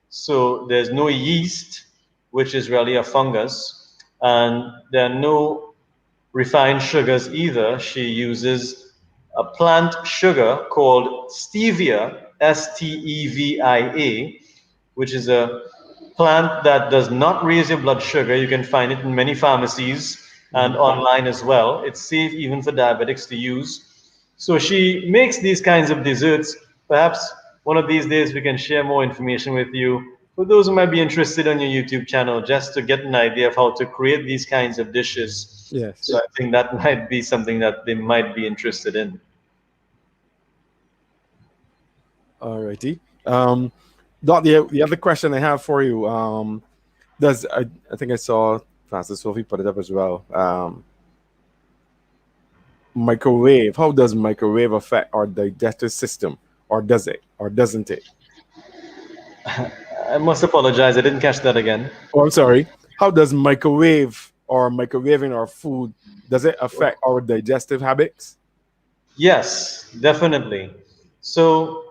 So there's no yeast, which is really a fungus, and there are no refined sugars either. She uses a plant sugar called stevia, Stevia, which is a plant that does not raise your blood sugar. You can find it in many pharmacies and Mhm. online as well. It's safe even for diabetics to use. So she makes these kinds of desserts. Perhaps one of these days we can share more information with you for those who might be interested on your YouTube channel, just to get an idea of how to create these kinds of dishes. Yes. So I think that might be something that they might be interested in. Alrighty. Doc, the other question I have for you, does I think I saw Francis Sophie put it up as well. Microwave. How does microwave affect our digestive system, or does it, or doesn't it? I must apologize, I didn't catch that again. Oh, I'm sorry. How does microwave or microwaving our food does it affect our digestive habits? Yes, definitely. So,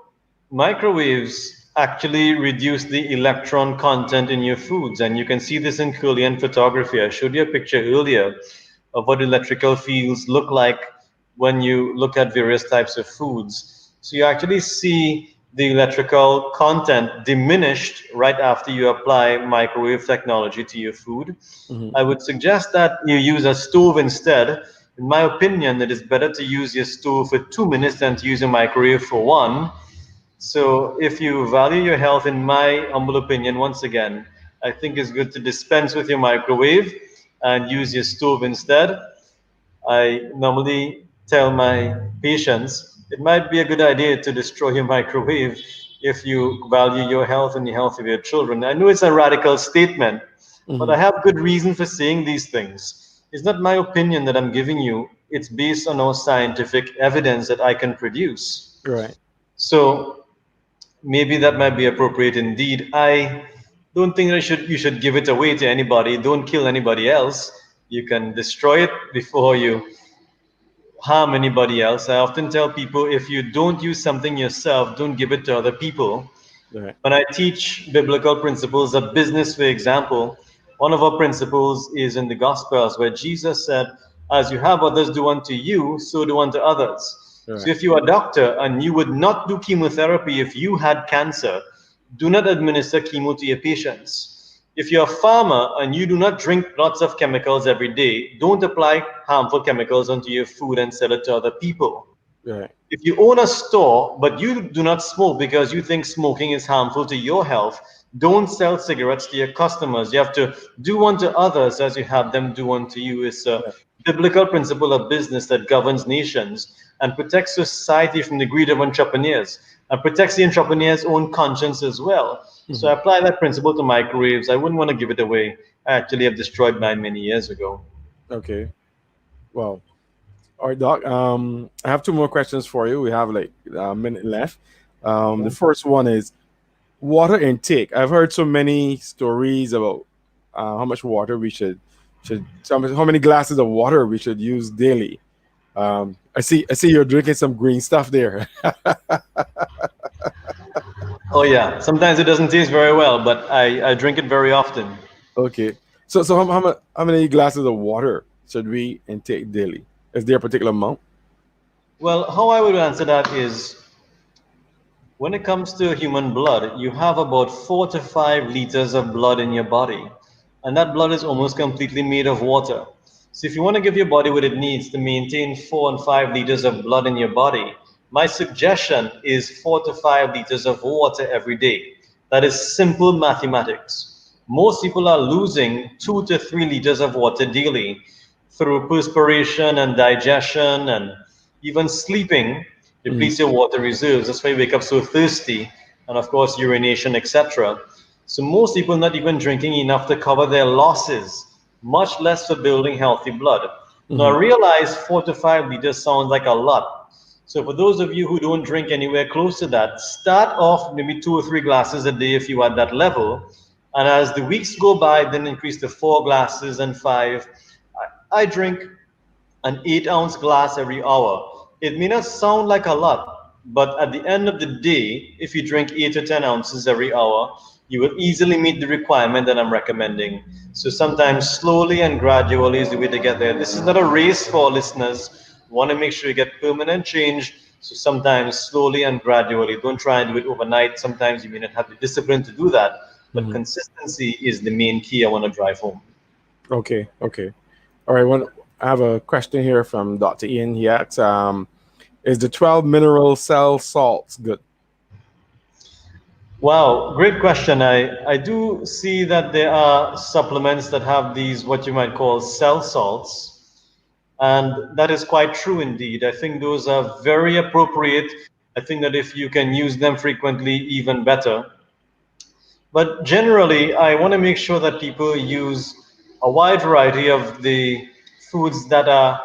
microwaves actually reduce the electron content in your foods, and you can see this in Kirlian photography. I showed you a picture earlier of what electrical fields look like when you look at various types of foods. So, you actually see the electrical content diminished right after you apply microwave technology to your food. Hmm. I would suggest that you use a stove instead. In my opinion, it is better to use your stove for 2 minutes than to use a microwave for one. So, if you value your health, in my humble opinion, once again, I think it's good to dispense with your microwave and use your stove instead. I normally tell my patients it might be a good idea to destroy your microwave if you value your health and the health of your children. I know it's a radical statement, but Hmm. I have good reason for saying these things. It's not my opinion that I'm giving you, it's based on our scientific evidence that I can produce. Right. So maybe that might be appropriate indeed. I don't think that you should give it away to anybody. Don't kill anybody else. You can destroy it before you harm anybody else. I often tell people, if you don't use something yourself, don't give it to other people. Right. When I teach biblical principles of business, for example, one of our principles is in the Gospels where Jesus said, as you have others do unto you, so do unto others. So Right. if you are a doctor and you would not do chemotherapy if you had cancer, do not administer chemo to your patients. If you're a farmer and you do not drink lots of chemicals every day, don't apply harmful chemicals onto your food and sell it to other people. Right. If you own a store but you do not smoke because you think smoking is harmful to your health, don't sell cigarettes to your customers. You have to do unto others as you have them do unto you. It's a Right. biblical principle of business that governs nations and protects society from the greed of entrepreneurs and protects the entrepreneur's own conscience as well. So Hmm. I apply that principle to microwaves. I wouldn't want to give it away. I actually have destroyed mine many years ago. Okay. Well, all right, Doc. I have two more questions for you. We have like a minute left. The first one is water intake. I've heard so many stories about how much water we should how many glasses of water we should use daily. I see you're drinking some green stuff there. Oh yeah, sometimes it doesn't taste very well, but I drink it very often. Okay. So how many glasses of water should we intake daily? Is there a particular amount? Well, how I would answer that is when it comes to human blood, you have about 4 to 5 liters of blood in your body, and that blood is almost completely made of water. So, if you want to give your body what it needs to maintain 4 and 5 liters of blood in your body, my suggestion is 4 to 5 liters of water every day. That is simple mathematics. Most people are losing 2 to 3 liters of water daily through perspiration and digestion and even sleeping Mhm. depletes your water reserves. That's why you wake up so thirsty, and of course, urination, etc. So, most people not even drinking enough to cover their losses, much less for building healthy blood. Now, I realize 4 to 5 liters sounds like a lot. So, for those of you who don't drink anywhere close to that, start off maybe 2 or 3 glasses a day if you are at that level. And as the weeks go by, then increase to 4 glasses and five. I drink an 8 ounce glass every hour. It may not sound like a lot, but at the end of the day, if you drink 8 to 10 ounces every hour, you will easily meet the requirement that I'm recommending. So sometimes slowly and gradually is the way to get there. This is not a race for listeners. You want to make sure you get permanent change. So sometimes slowly and gradually. Don't try and do it overnight. Sometimes you may not have the discipline to do that, but consistency is the main key I want to drive home. Okay, okay. All right, I have a question here from Dr. Ian. He asks, is the 12 mineral cell salts good? Wow, great question. I do see that there are supplements that have these, what you might call cell salts, and that is quite true indeed. I think those are very appropriate. I think that if you can use them frequently, even better. But generally, I want to make sure that people use a wide variety of the foods that are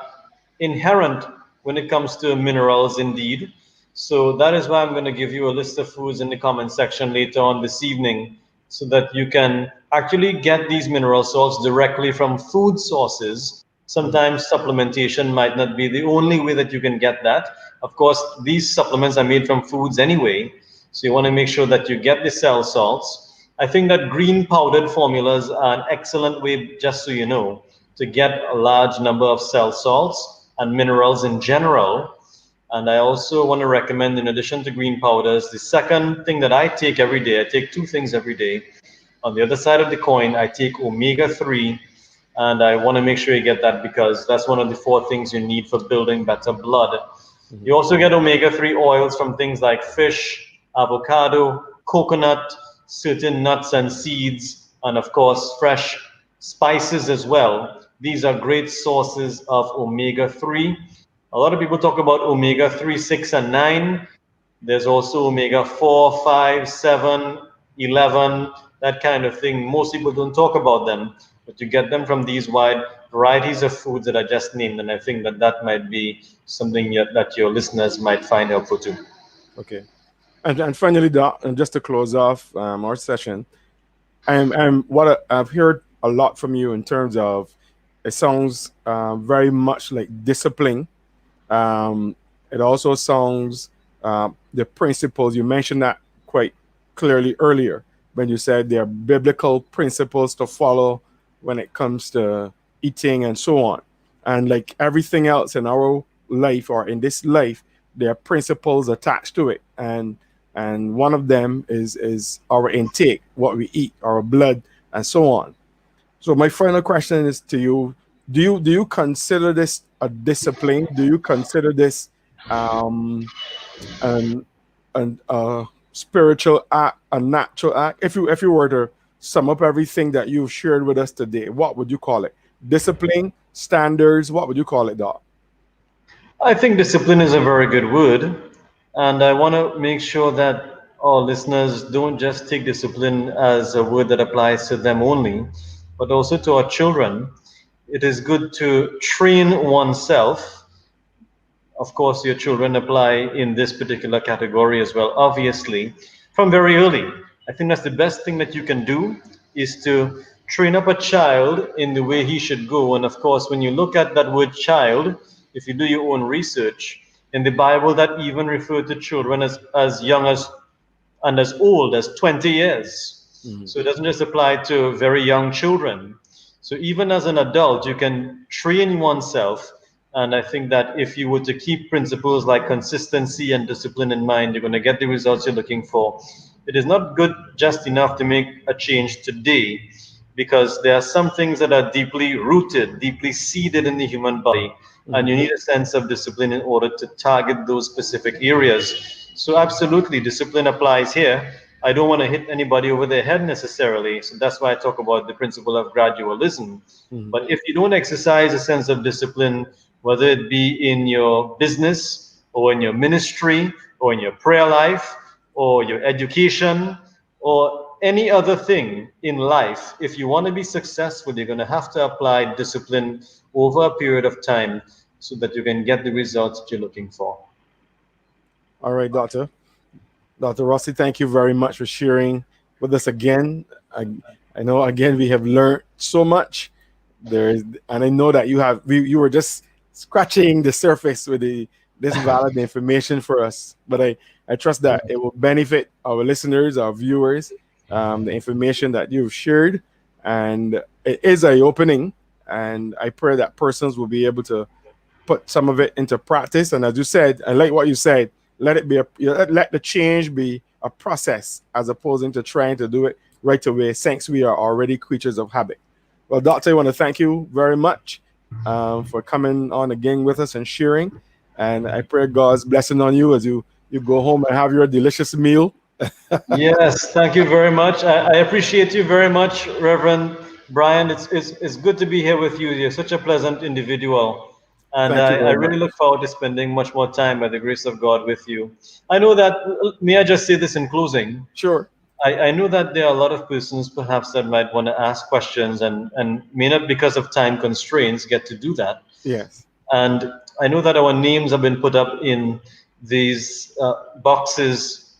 inherent when it comes to minerals, indeed. So that is why I'm going to give you a list of foods in the comment section later on this evening so that you can actually get these mineral salts directly from food sources. Sometimes supplementation might not be the only way that you can get that. Of course, these supplements are made from foods anyway, so you want to make sure that you get the cell salts. I think that green powdered formulas are an excellent way, just so you know, to get a large number of cell salts and minerals in general. And I also want to recommend, in addition to green powders, the second thing that I take every day, I take 2 things every day. On the other side of the coin, I take omega-3, and I want to make sure you get that because that's one of the 4 things you need for building better blood. You also get omega-3 oils from things like fish, avocado, coconut, certain nuts and seeds, and of course, fresh spices as well. These are great sources of omega-3. A lot of people talk about omega-3, 6, and 9. There's also omega-4, 5, 7, 11, that kind of thing. Most people don't talk about them, but you get them from these wide varieties of foods that I just named, and I think that that might be something that your listeners might find helpful too. Okay. And finally, Doc, and just to close off our session, I've heard a lot from you in terms of it sounds very much like discipline. It also sounds the principles you mentioned that quite clearly earlier when you said there are biblical principles to follow when it comes to eating and so on. And like everything else in our life or in this life, there are principles attached to it. And one of them is our intake, what we eat, our blood, and so on. So my final question is to you: Do you consider this a discipline? Do you consider this um, an an spiritual act, a natural act? If you were to sum up everything that you've shared with us today, what would you call it? Discipline, standards. What would you call it, Doc? I think discipline is a very good word, and I want to make sure that our listeners don't just take discipline as a word that applies to them only, but also to our children. It is good to train oneself. Of course, your children apply in this particular category as well, obviously, from very early. I think that's the best thing that you can do is to train up a child in the way he should go. And of course, when you look at that word child, if you do your own research, in the Bible, that even referred to children as young as and as old as 20 years. Mhm. So it doesn't just apply to very young children. So even as an adult, you can train oneself. And I think that if you were to keep principles like consistency and discipline in mind, you're going to get the results you're looking for. It is not good just enough to make a change today because there are some things that are deeply rooted, deeply seeded in the human body, and you Mhm. need a sense of discipline in order to target those specific areas. So, absolutely, discipline applies here. I don't want to hit anybody over their head necessarily, so that's why I talk about the principle of gradualism. Mhm. But if you don't exercise a sense of discipline, whether it be in your business or in your ministry or in your prayer life or your education or any other thing in life, if you want to be successful, you're going to have to apply discipline over a period of time so that you can get the results that you're looking for. All right, Dr. Rossi, thank you very much for sharing with us again. I know again we have learned so much. And I know that you were just scratching the surface with this valid information for us. But I trust that it will benefit our listeners, our viewers, the information that you've shared, and it is eye-opening. And I pray that persons will be able to put some of it into practice. And as you said, I like what you said. Let the change be a process as opposed to trying to do it right away, since we are already creatures of habit. Well, Doctor, I want to thank you very much for coming on again with us and sharing. And I pray God's blessing on you as you go home and have your delicious meal. Yes, thank you very much. I appreciate you very much, Reverend Brian. It's good to be here with you. You're such a pleasant individual. And Thank you I very really much. look forward to spending much more time by the grace of God with you. I know that, may I just say this in closing? Sure. I know that there are a lot of persons perhaps that might want to ask questions and may not, because of time constraints, get to do that. Yes. And I know that our names have been put up in these boxes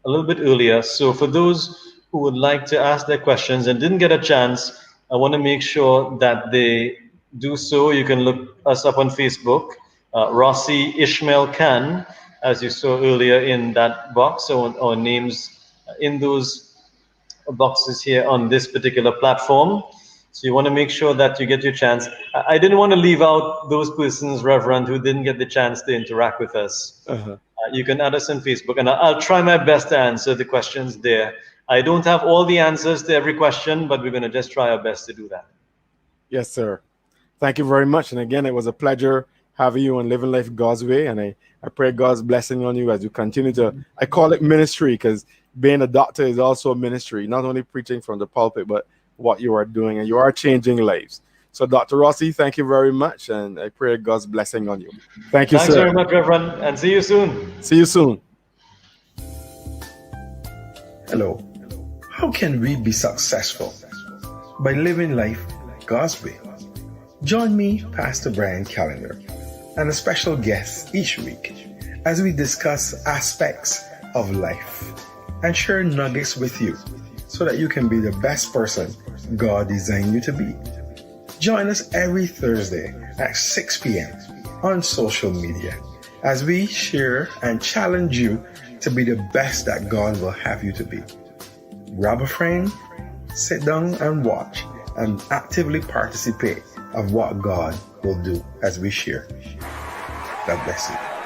a little bit earlier. So for those who would like to ask their questions and didn't get a chance, I want to make sure that they do so. You can look us up on Facebook, Rossi Ishmael Khan, as you saw earlier in that box. So our names in those boxes here on this particular platform. So you want to make sure that you get your chance. I didn't want to leave out those persons, Reverend, who didn't get the chance to interact with us. Uh-huh. You can add us on Facebook, and I'll try my best to answer the questions there. I don't have all the answers to every question, but we're going to just try our best to do that. Yes, sir. Thank you very much. And again, it was a pleasure having you on Living Life God's Way. And I pray God's blessing on you as you continue to, I call it ministry, because being a doctor is also a ministry, not only preaching from the pulpit, but what you are doing, and you are changing lives. So Dr. Rossi, thank you very much. And I pray God's blessing on you. Thank you, Thanks sir. very much, Reverend, and see you soon. See you soon. Hello. How can we be successful? By living life God's way. Join me, Pastor Brian Callender, and a special guest each week as we discuss aspects of life and share nuggets with you so that you can be the best person God designed you to be. Join us every Thursday at 6 p.m. on social media as we share and challenge you to be the best that God will have you to be. Grab a friend, sit down and watch, and actively participate of what God will do as we share. God bless you.